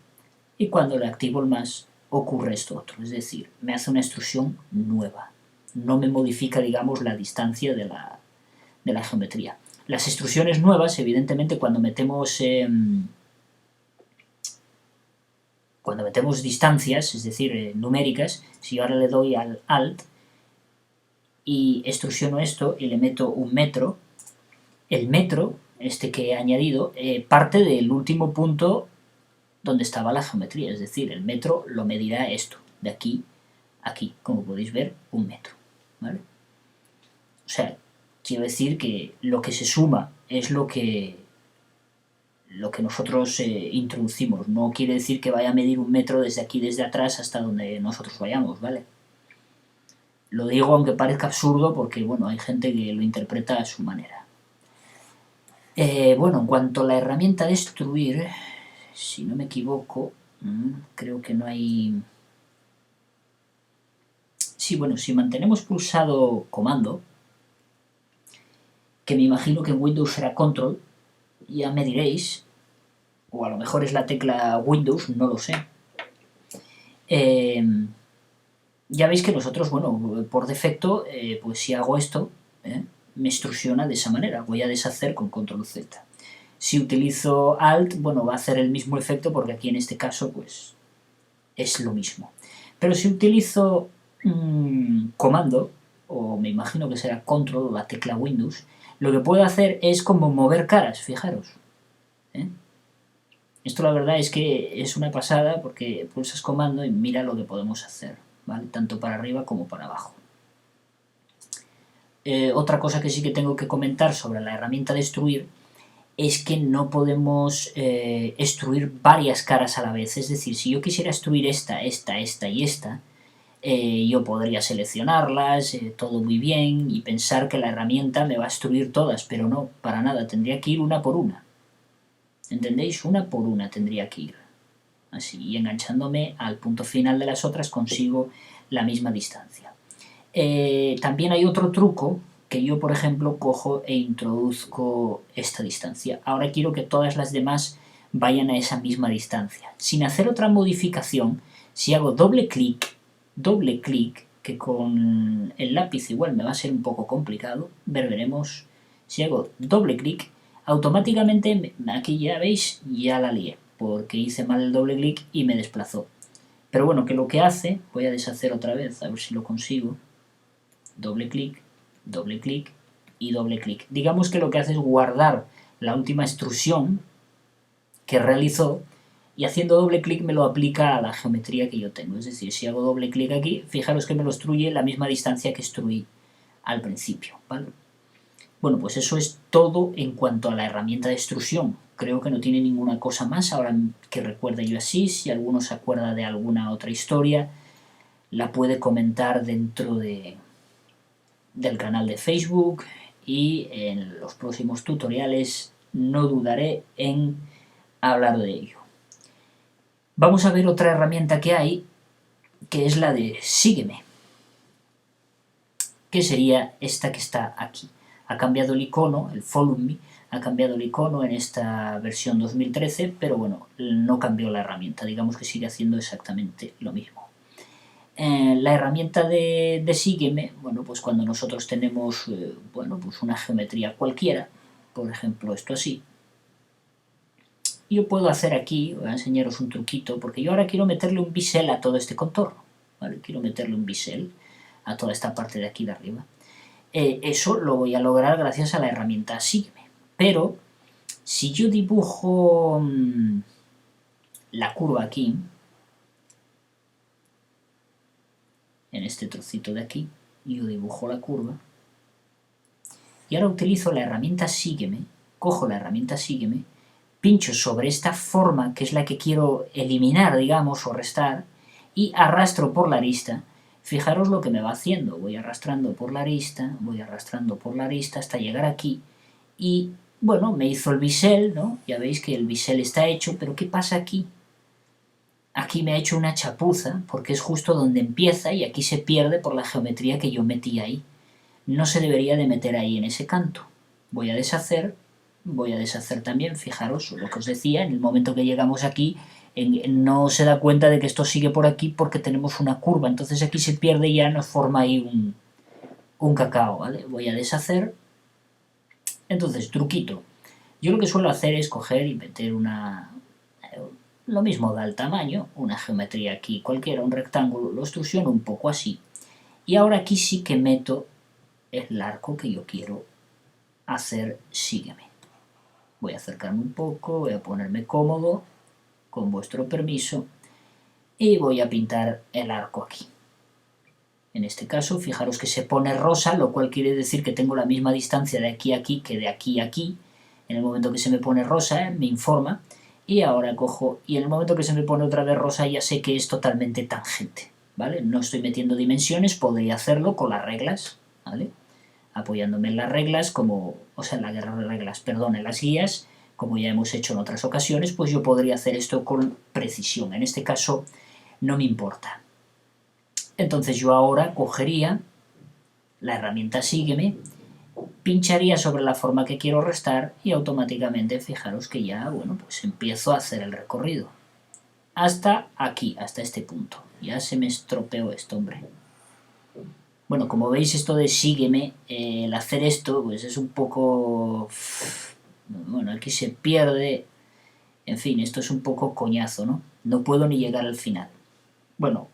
y cuando le activo el más ocurre esto otro, es decir, me hace una extrusión nueva, no me modifica, digamos, la distancia de la geometría. Las extrusiones nuevas, evidentemente, cuando metemos distancias, es decir, numéricas, si yo ahora le doy al Alt y extrusiono esto y le meto un metro, el metro, este que he añadido, parte del último punto donde estaba la geometría, es decir, el metro lo medirá esto, de aquí a aquí, como podéis ver, un metro, ¿vale? O sea, quiero decir que lo que se suma es lo que nosotros introducimos. No quiere decir que vaya a medir un metro desde aquí, desde atrás, hasta donde nosotros vayamos, ¿vale? Lo digo aunque parezca absurdo porque, bueno, hay gente que lo interpreta a su manera. Bueno, en cuanto a la herramienta destruir, si no me equivoco, creo que no hay... Sí, bueno, si mantenemos pulsado comando, que me imagino que en Windows será control, ya me diréis, o a lo mejor es la tecla Windows, no lo sé. Ya veis que nosotros, bueno, por defecto, pues si hago esto, me extrusiona de esa manera. Voy a deshacer con control Z. Si utilizo Alt, bueno, va a hacer el mismo efecto porque aquí en este caso, pues, es lo mismo. Pero si utilizo comando, o me imagino que será control o la tecla Windows, lo que puedo hacer es como mover caras, fijaros. Esto la verdad es que es una pasada porque pulsas comando y mira lo que podemos hacer, ¿vale? Tanto para arriba como para abajo. Otra cosa que sí que tengo que comentar sobre la herramienta de extruir es que no podemos extruir varias caras a la vez. Es decir, si yo quisiera extruir esta y esta, yo podría seleccionarlas, todo muy bien, y pensar que la herramienta me va a extruir todas, pero no, para nada, tendría que ir una por una. ¿Entendéis? Una por una tendría que ir. Así, y enganchándome al punto final de las otras consigo la misma distancia. También hay otro truco que yo, por ejemplo, cojo e introduzco esta distancia. Ahora quiero que todas las demás vayan a esa misma distancia. Sin hacer otra modificación, si hago doble clic, que con el lápiz igual me va a ser un poco complicado, veremos, si hago doble clic, automáticamente, aquí ya veis, ya la lié, porque hice mal el doble clic y me desplazó. Pero bueno, que lo que hace, voy a deshacer otra vez, a ver si lo consigo, doble clic y doble clic. Digamos que lo que hace es guardar la última extrusión que realizó y haciendo doble clic me lo aplica a la geometría que yo tengo. Es decir, si hago doble clic aquí, fijaros que me lo extruye la misma distancia que extruí al principio, ¿vale? Bueno, pues eso es todo en cuanto a la herramienta de extrusión. Creo que no tiene ninguna cosa más ahora que recuerde yo así. Si alguno se acuerda de alguna otra historia, la puede comentar dentro del canal de Facebook y en los próximos tutoriales no dudaré en hablar de ello. Vamos a ver otra herramienta que hay, que es la de Sígueme, que sería esta que está aquí. Ha cambiado el icono, el Follow Me, ha cambiado el icono en esta versión 2013, pero bueno, no cambió la herramienta, digamos que sigue haciendo exactamente lo mismo. La herramienta de Sígueme, bueno, pues cuando nosotros tenemos pues una geometría cualquiera, por ejemplo esto así, yo puedo hacer aquí, voy a enseñaros un truquito, porque yo ahora quiero meterle un bisel a todo este contorno, ¿vale? Quiero meterle un bisel a toda esta parte de aquí de arriba. Eso lo voy a lograr gracias a la herramienta Sígueme. Pero si yo dibujo la curva aquí, en este trocito de aquí, yo dibujo la curva, y ahora utilizo la herramienta Sígueme, cojo la herramienta Sígueme, pincho sobre esta forma, que es la que quiero eliminar, digamos, o restar, y arrastro por la arista. Fijaros lo que me va haciendo, voy arrastrando por la arista, voy arrastrando por la arista hasta llegar aquí, y bueno, me hizo el bisel, ¿no? Ya veis que el bisel está hecho, pero ¿qué pasa aquí? Aquí me ha hecho una chapuza, porque es justo donde empieza y aquí se pierde por la geometría que yo metí ahí. No se debería de meter ahí en ese canto. Voy a deshacer también, fijaros lo que os decía, en el momento que llegamos aquí, no se da cuenta de que esto sigue por aquí porque tenemos una curva, entonces aquí se pierde y ya nos forma ahí un cacao, ¿vale? Voy a deshacer. Entonces, truquito. Yo lo que suelo hacer es coger y meter lo mismo da el tamaño, una geometría aquí cualquiera, un rectángulo, lo extrusiono un poco así. Y ahora aquí sí que meto el arco que yo quiero hacer Sígueme. Voy a acercarme un poco, voy a ponerme cómodo, con vuestro permiso, y voy a pintar el arco aquí. En este caso, fijaros que se pone rosa, lo cual quiere decir que tengo la misma distancia de aquí a aquí que de aquí a aquí. En el momento que se me pone rosa, me informa, y ahora cojo, y en el momento que se me pone otra vez rosa ya sé que es totalmente tangente, ¿vale? No estoy metiendo dimensiones, podría hacerlo con las reglas, ¿vale? Apoyándome en las reglas, en las reglas, perdón, en las guías, como ya hemos hecho en otras ocasiones, pues yo podría hacer esto con precisión. En este caso no me importa. Entonces yo ahora cogería la herramienta Sígueme, pincharía sobre la forma que quiero restar y automáticamente fijaros que ya, bueno, pues empiezo a hacer el recorrido. Hasta aquí, hasta este punto. Ya se me estropeó esto, hombre. Bueno, como veis esto de Sígueme, el hacer esto, pues es un poco... Bueno, aquí se pierde... En fin, esto es un poco coñazo, ¿no? No puedo ni llegar al final. Bueno,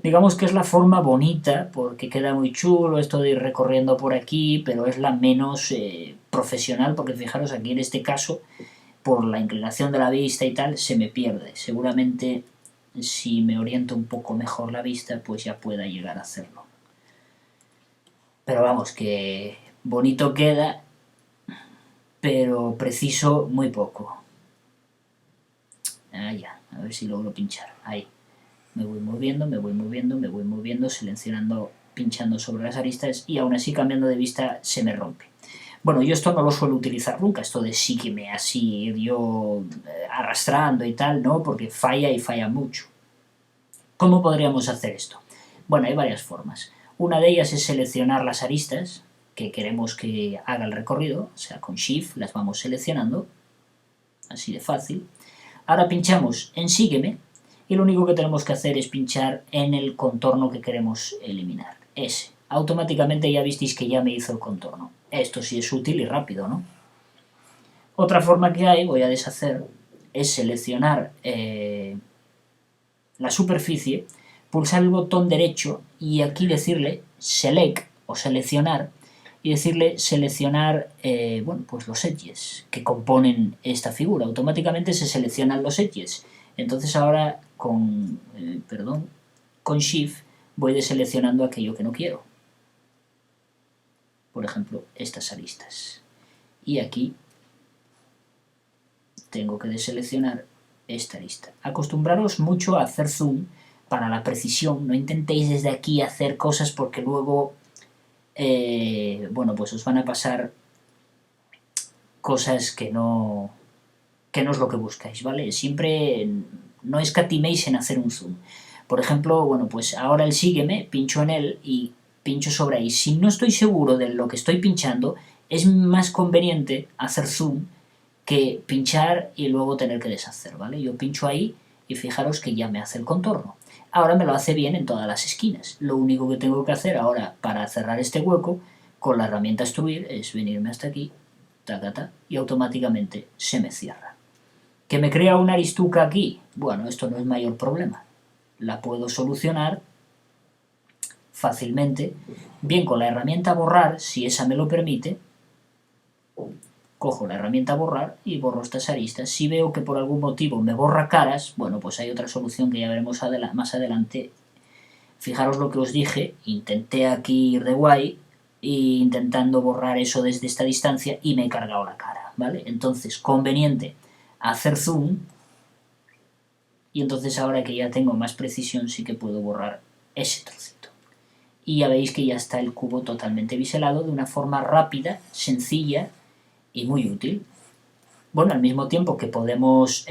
digamos que es la forma bonita, porque queda muy chulo esto de ir recorriendo por aquí, pero es la menos profesional, porque fijaros aquí en este caso, por la inclinación de la vista y tal, se me pierde. Seguramente si me oriento un poco mejor la vista, pues ya pueda llegar a hacerlo. Pero vamos, que bonito queda, pero preciso muy poco. Ya, a ver si logro pinchar. Ahí. Me voy moviendo, me voy moviendo, me voy moviendo, seleccionando, pinchando sobre las aristas y aún así cambiando de vista se me rompe. Bueno, yo esto no lo suelo utilizar nunca, esto de sígueme así, yo arrastrando y tal, ¿no? Porque falla y falla mucho. ¿Cómo podríamos hacer esto? Bueno, hay varias formas. Una de ellas es seleccionar las aristas que queremos que haga el recorrido, o sea, con Shift las vamos seleccionando, así de fácil. Ahora pinchamos en Sígueme y lo único que tenemos que hacer es pinchar en el contorno que queremos eliminar, ese. Automáticamente ya visteis que ya me hizo el contorno. Esto sí es útil y rápido, ¿no? Otra forma que hay, voy a deshacer, es seleccionar la superficie, pulsar el botón derecho y aquí decirle Select o seleccionar y decirle seleccionar bueno, pues los edges que componen esta figura. Automáticamente se seleccionan los edges. Entonces ahora con Shift voy deseleccionando aquello que no quiero. Por ejemplo, estas aristas. Y aquí tengo que deseleccionar esta arista. Acostumbraros mucho a hacer zoom para la precisión. No intentéis desde aquí hacer cosas porque luego bueno, pues os van a pasar cosas que no es lo que buscáis, ¿vale? Siempre no escatiméis en hacer un zoom. Por ejemplo, bueno, pues ahora el Sígueme, pincho en él y pincho sobre ahí. Si no estoy seguro de lo que estoy pinchando, es más conveniente hacer zoom que pinchar y luego tener que deshacer, ¿vale? Yo pincho ahí y fijaros que ya me hace el contorno. Ahora me lo hace bien en todas las esquinas. Lo único que tengo que hacer ahora para cerrar este hueco con la herramienta extruir es venirme hasta aquí, ta, y automáticamente se me cierra. ¿Que me crea una aristuca aquí? Bueno, esto no es mayor problema. La puedo solucionar fácilmente, bien con la herramienta borrar, si esa me lo permite. Cojo la herramienta borrar y borro estas aristas. Si veo que por algún motivo me borra caras, bueno, pues hay otra solución que ya veremos más adelante. Fijaros lo que os dije, intenté aquí ir de guay, intentando borrar eso desde esta distancia y me he cargado la cara, ¿vale? Entonces, conveniente hacer zoom, y entonces ahora que ya tengo más precisión sí que puedo borrar ese trocito. Y ya veis que ya está el cubo totalmente biselado de una forma rápida, sencilla y muy útil. Bueno, al mismo tiempo que podemos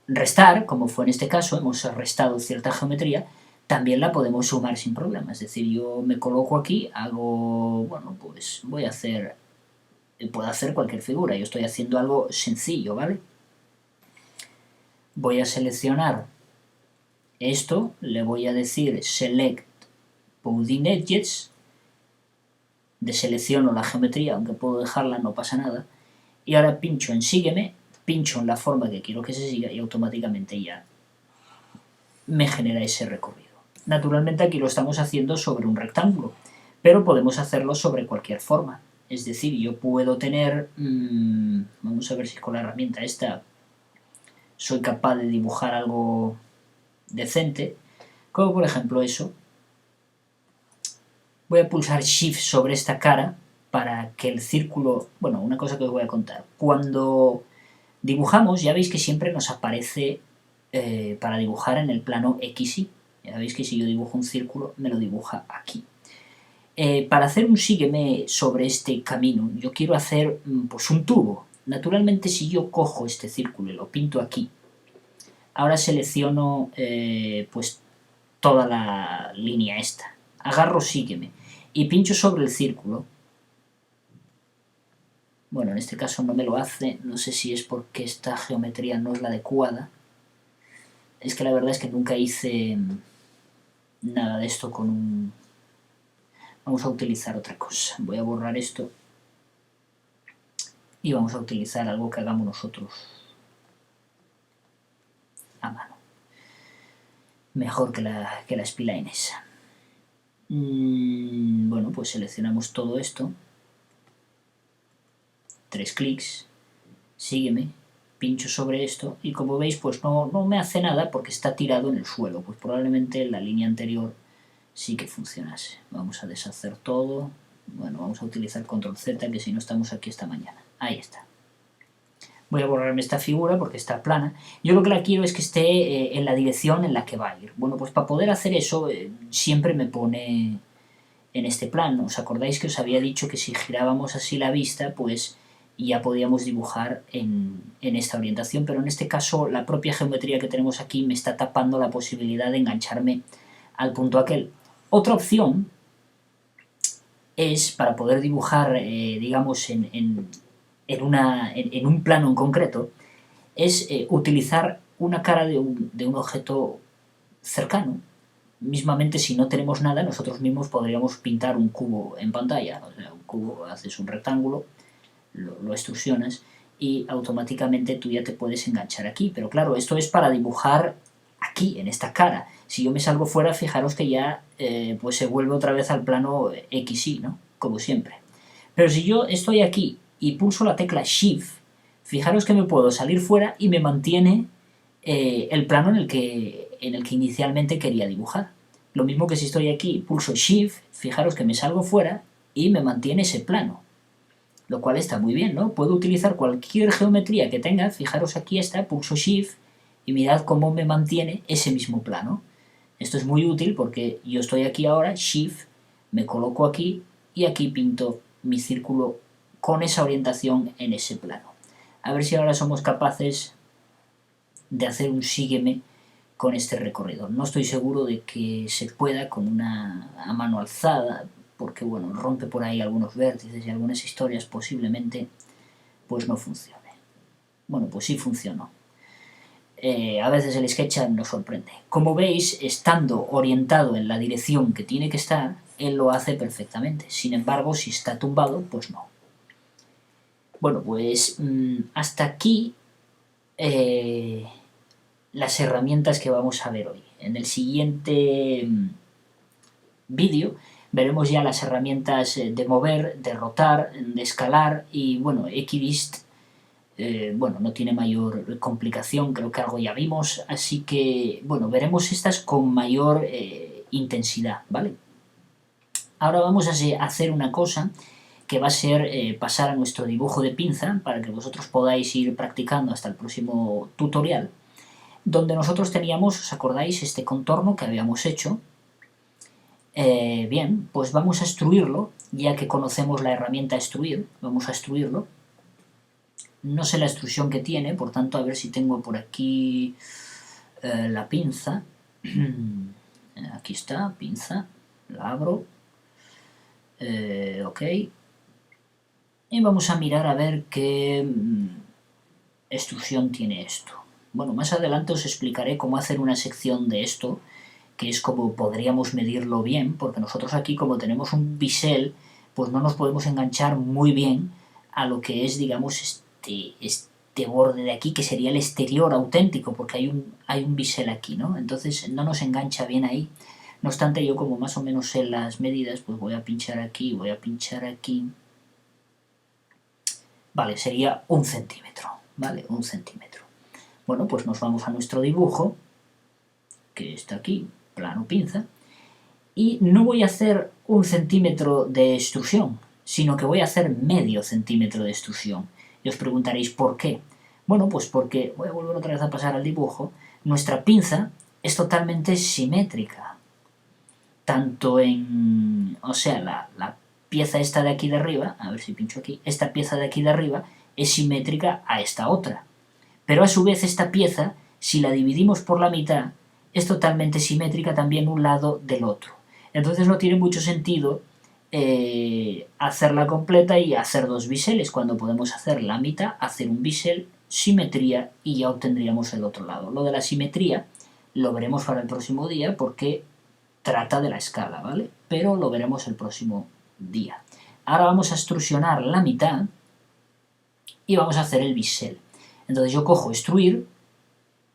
restar, como fue en este caso, hemos restado cierta geometría, también la podemos sumar sin problema. Es decir, yo me coloco aquí, hago, bueno, pues puedo hacer cualquier figura. Yo estoy haciendo algo sencillo, ¿vale? Voy a seleccionar esto, le voy a decir Select Bounding Edges, deselecciono la geometría, aunque puedo dejarla, no pasa nada, y ahora pincho en Sígueme, pincho en la forma que quiero que se siga y automáticamente ya me genera ese recorrido. Naturalmente aquí lo estamos haciendo sobre un rectángulo, pero podemos hacerlo sobre cualquier forma. Es decir, yo puedo tener, vamos a ver si con la herramienta esta soy capaz de dibujar algo decente, como por ejemplo eso. Voy a pulsar Shift sobre esta cara para que el círculo... Bueno, una cosa que os voy a contar. Cuando dibujamos, ya veis que siempre nos aparece para dibujar en el plano XY. Ya veis que si yo dibujo un círculo, me lo dibuja aquí. Para hacer un sígueme sobre este camino, yo quiero hacer pues un tubo. Naturalmente, si yo cojo este círculo y lo pinto aquí, ahora selecciono pues toda la línea esta. Agarro sígueme y pincho sobre el círculo. Bueno, en este caso no me lo hace, no sé si es porque esta geometría no es la adecuada. Es que la verdad es que nunca hice nada de esto con un... Vamos a utilizar otra cosa. Voy a borrar esto y vamos a utilizar algo que hagamos nosotros a mano. Mejor que la spline esa. Bueno, pues seleccionamos todo esto. 3 clics. Sígueme. Pincho sobre esto y como veis pues no me hace nada porque está tirado en el suelo. Pues probablemente la línea anterior sí que funcionase. Vamos a deshacer todo. Bueno, vamos a utilizar Control Z, que si no estamos aquí esta mañana. Ahí está. Voy a borrarme esta figura porque está plana. Yo lo que la quiero es que esté en la dirección en la que va a ir. Bueno, pues para poder hacer eso siempre me pone en este plano. ¿Os acordáis que os había dicho que si girábamos así la vista, pues ya podíamos dibujar en esta orientación? Pero en este caso la propia geometría que tenemos aquí me está tapando la posibilidad de engancharme al punto aquel. Otra opción es, para poder dibujar, digamos, en un plano en concreto, es utilizar una cara de un objeto cercano. Mismamente, si no tenemos nada, nosotros mismos podríamos pintar un cubo en pantalla. O sea, un cubo, haces un rectángulo, lo extrusionas y automáticamente tú ya te puedes enganchar aquí. Pero claro, esto es para dibujar aquí, en esta cara. Si yo me salgo fuera, fijaros que ya pues se vuelve otra vez al plano XY, ¿no? Como siempre. Pero si yo estoy aquí y pulso la tecla Shift, fijaros que me puedo salir fuera y me mantiene el plano en el que inicialmente quería dibujar. Lo mismo que si estoy aquí, pulso Shift, fijaros que me salgo fuera y me mantiene ese plano. Lo cual está muy bien, ¿no? Puedo utilizar cualquier geometría que tenga, fijaros aquí está, pulso Shift y mirad cómo me mantiene ese mismo plano. Esto es muy útil porque yo estoy aquí ahora, Shift, me coloco aquí y aquí pinto mi círculo con esa orientación en ese plano. A ver si ahora somos capaces de hacer un sígueme con este recorrido. No estoy seguro de que se pueda con una a mano alzada, porque bueno, rompe por ahí algunos vértices y algunas historias, posiblemente pues no funcione. Bueno, pues sí funcionó. A veces el SketchUp nos sorprende. Como veis, estando orientado en la dirección que tiene que estar, él lo hace perfectamente. Sin embargo, si está tumbado, pues no. Bueno, pues hasta aquí las herramientas que vamos a ver hoy. En el siguiente vídeo veremos ya las herramientas de mover, de rotar, de escalar y bueno, Xdist bueno, no tiene mayor complicación, creo que algo ya vimos, así que bueno, veremos estas con mayor intensidad, ¿vale? Ahora vamos a hacer una cosa que va a ser pasar a nuestro dibujo de pinza para que vosotros podáis ir practicando hasta el próximo tutorial, donde nosotros teníamos, ¿os acordáis? Este contorno que habíamos hecho. Bien, pues vamos a extruirlo, ya que conocemos la herramienta extruir, vamos a extruirlo. No sé la extrusión que tiene, por tanto, a ver si tengo por aquí la pinza. Aquí está, pinza, la abro. Ok. Y vamos a mirar a ver qué extrusión tiene esto. Bueno, más adelante os explicaré cómo hacer una sección de esto, que es como podríamos medirlo bien, porque nosotros aquí como tenemos un bisel, pues no nos podemos enganchar muy bien a lo que es, digamos, este borde de aquí, que sería el exterior auténtico, porque hay un bisel aquí, ¿no? Entonces no nos engancha bien ahí. No obstante, yo como más o menos sé las medidas, pues voy a pinchar aquí, voy a pinchar aquí. Vale, sería 1 centímetro, ¿vale? 1 centímetro. Bueno, pues nos vamos a nuestro dibujo, que está aquí, plano pinza, y no voy a hacer 1 centímetro de extrusión, sino que voy a hacer medio centímetro de extrusión. Y os preguntaréis, ¿por qué? Bueno, pues porque, voy a volver otra vez a pasar al dibujo, nuestra pinza es totalmente simétrica. Tanto en, o sea, la pieza esta de aquí de arriba, a ver si pincho aquí, esta pieza de aquí de arriba es simétrica a esta otra. Pero a su vez esta pieza, si la dividimos por la mitad, es totalmente simétrica también un lado del otro. Entonces no tiene mucho sentido hacerla completa y hacer dos biseles, cuando podemos hacer la mitad, hacer un bisel, simetría y ya obtendríamos el otro lado. Lo de la simetría lo veremos para el próximo día porque trata de la escala, ¿vale? Pero lo veremos el próximo día. Ahora vamos a extrusionar la mitad y vamos a hacer el bisel. Entonces yo cojo extruir,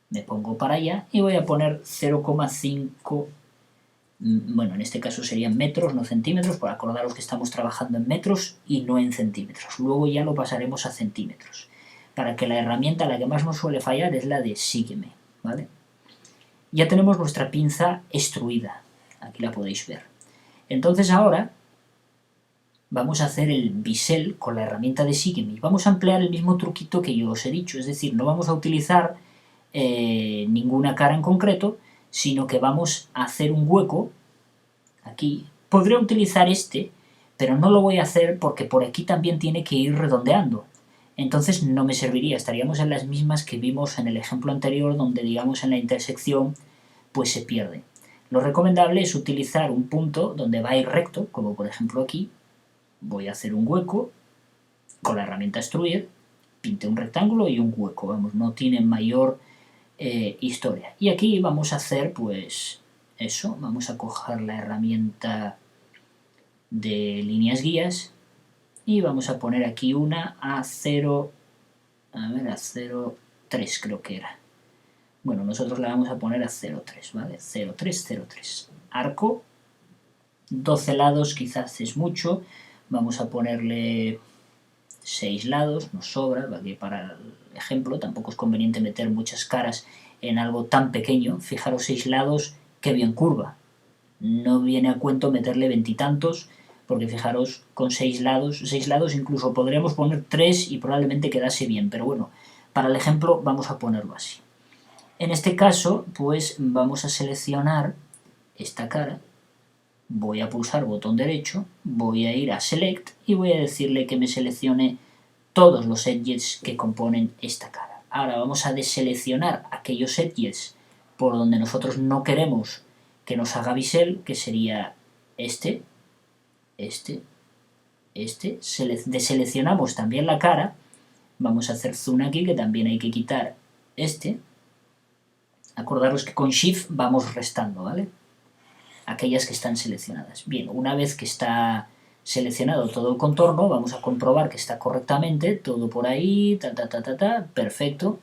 me pongo para allá y voy a poner 0,5, bueno, en este caso serían metros, no centímetros, por acordaros que estamos trabajando en metros y no en centímetros. Luego ya lo pasaremos a centímetros, para que la herramienta la que más nos suele fallar es la de sígueme, ¿vale? Ya tenemos nuestra pinza extruida, aquí la podéis ver. Entonces ahora vamos a hacer el bisel con la herramienta de sígueme. Vamos a emplear el mismo truquito que yo os he dicho, es decir, no vamos a utilizar ninguna cara en concreto, sino que vamos a hacer un hueco aquí. Podría utilizar este, pero no lo voy a hacer porque por aquí también tiene que ir redondeando. Entonces no me serviría, estaríamos en las mismas que vimos en el ejemplo anterior, donde digamos en la intersección pues se pierde. Lo recomendable es utilizar un punto donde va a ir recto, como por ejemplo aquí. Voy a hacer un hueco con la herramienta extruir, pinte un rectángulo y un hueco, vamos, no tiene mayor historia. Y aquí vamos a hacer pues eso, vamos a coger la herramienta de líneas guías y vamos a poner aquí una a 0, a ver, a 0,3 creo que era. Bueno, nosotros la vamos a poner a 0,3, ¿vale? 0,3, 0,3. Arco, 12 lados quizás es mucho, vamos a ponerle 6 lados, nos sobra, ¿vale? Para el ejemplo, tampoco es conveniente meter muchas caras en algo tan pequeño. Fijaros, 6 lados, qué bien curva. No viene a cuento meterle veintitantos, porque fijaros, con 6 lados incluso podríamos poner 3 y probablemente quedase bien, pero bueno, para el ejemplo vamos a ponerlo así. En este caso, pues vamos a seleccionar esta cara, voy a pulsar botón derecho, voy a ir a Select y voy a decirle que me seleccione todos los edges que componen esta cara. Ahora vamos a deseleccionar aquellos edges por donde nosotros no queremos que nos haga bisel, que sería este. Deseleccionamos también la cara, vamos a hacer zoom aquí, que también hay que quitar este. Acordaros que con Shift vamos restando, ¿vale? Aquellas que están seleccionadas. Bien, una vez que está seleccionado todo el contorno, vamos a comprobar que está correctamente, todo por ahí, perfecto.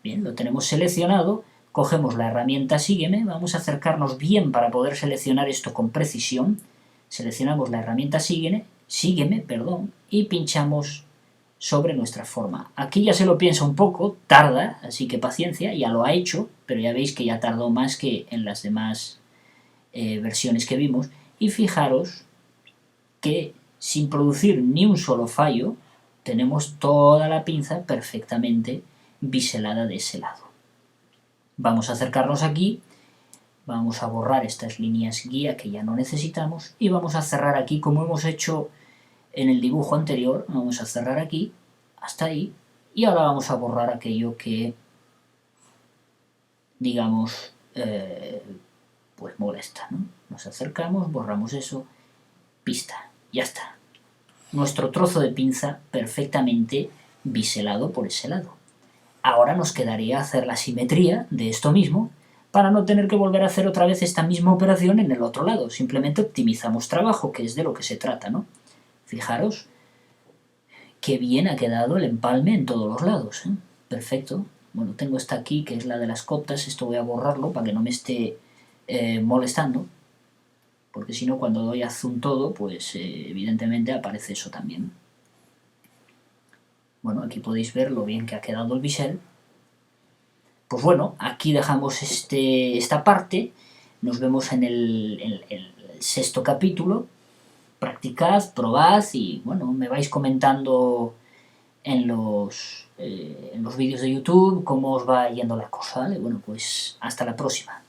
Bien, lo tenemos seleccionado, cogemos la herramienta Sígueme, vamos a acercarnos bien para poder seleccionar esto con precisión, seleccionamos la herramienta Sígueme, y pinchamos sobre nuestra forma. Aquí ya se lo piensa un poco, tarda, así que paciencia, ya lo ha hecho, pero ya veis que ya tardó más que en las demás versiones que vimos, y fijaros que sin producir ni un solo fallo, tenemos toda la pinza perfectamente biselada de ese lado. Vamos a acercarnos aquí, vamos a borrar estas líneas guía que ya no necesitamos y vamos a cerrar aquí como hemos hecho en el dibujo anterior, vamos a cerrar aquí, hasta ahí, y ahora vamos a borrar aquello que, digamos, pues molesta, ¿no? Nos acercamos, borramos eso, pista, ya está. Nuestro trozo de pinza perfectamente biselado por ese lado. Ahora nos quedaría hacer la simetría de esto mismo para no tener que volver a hacer otra vez esta misma operación en el otro lado. Simplemente optimizamos trabajo, que es de lo que se trata, ¿no? Fijaros qué bien ha quedado el empalme en todos los lados, ¿eh? Perfecto. Bueno, tengo esta aquí, que es la de las cotas. Esto voy a borrarlo para que no me esté molestando, porque si no, cuando doy a zoom todo, pues evidentemente aparece eso también. Bueno, aquí podéis ver lo bien que ha quedado el bisel. Pues bueno, aquí dejamos esta parte, nos vemos en el sexto capítulo, practicad, probad y bueno, me vais comentando en los vídeos de YouTube cómo os va yendo la cosa, ¿vale? Bueno, pues hasta la próxima.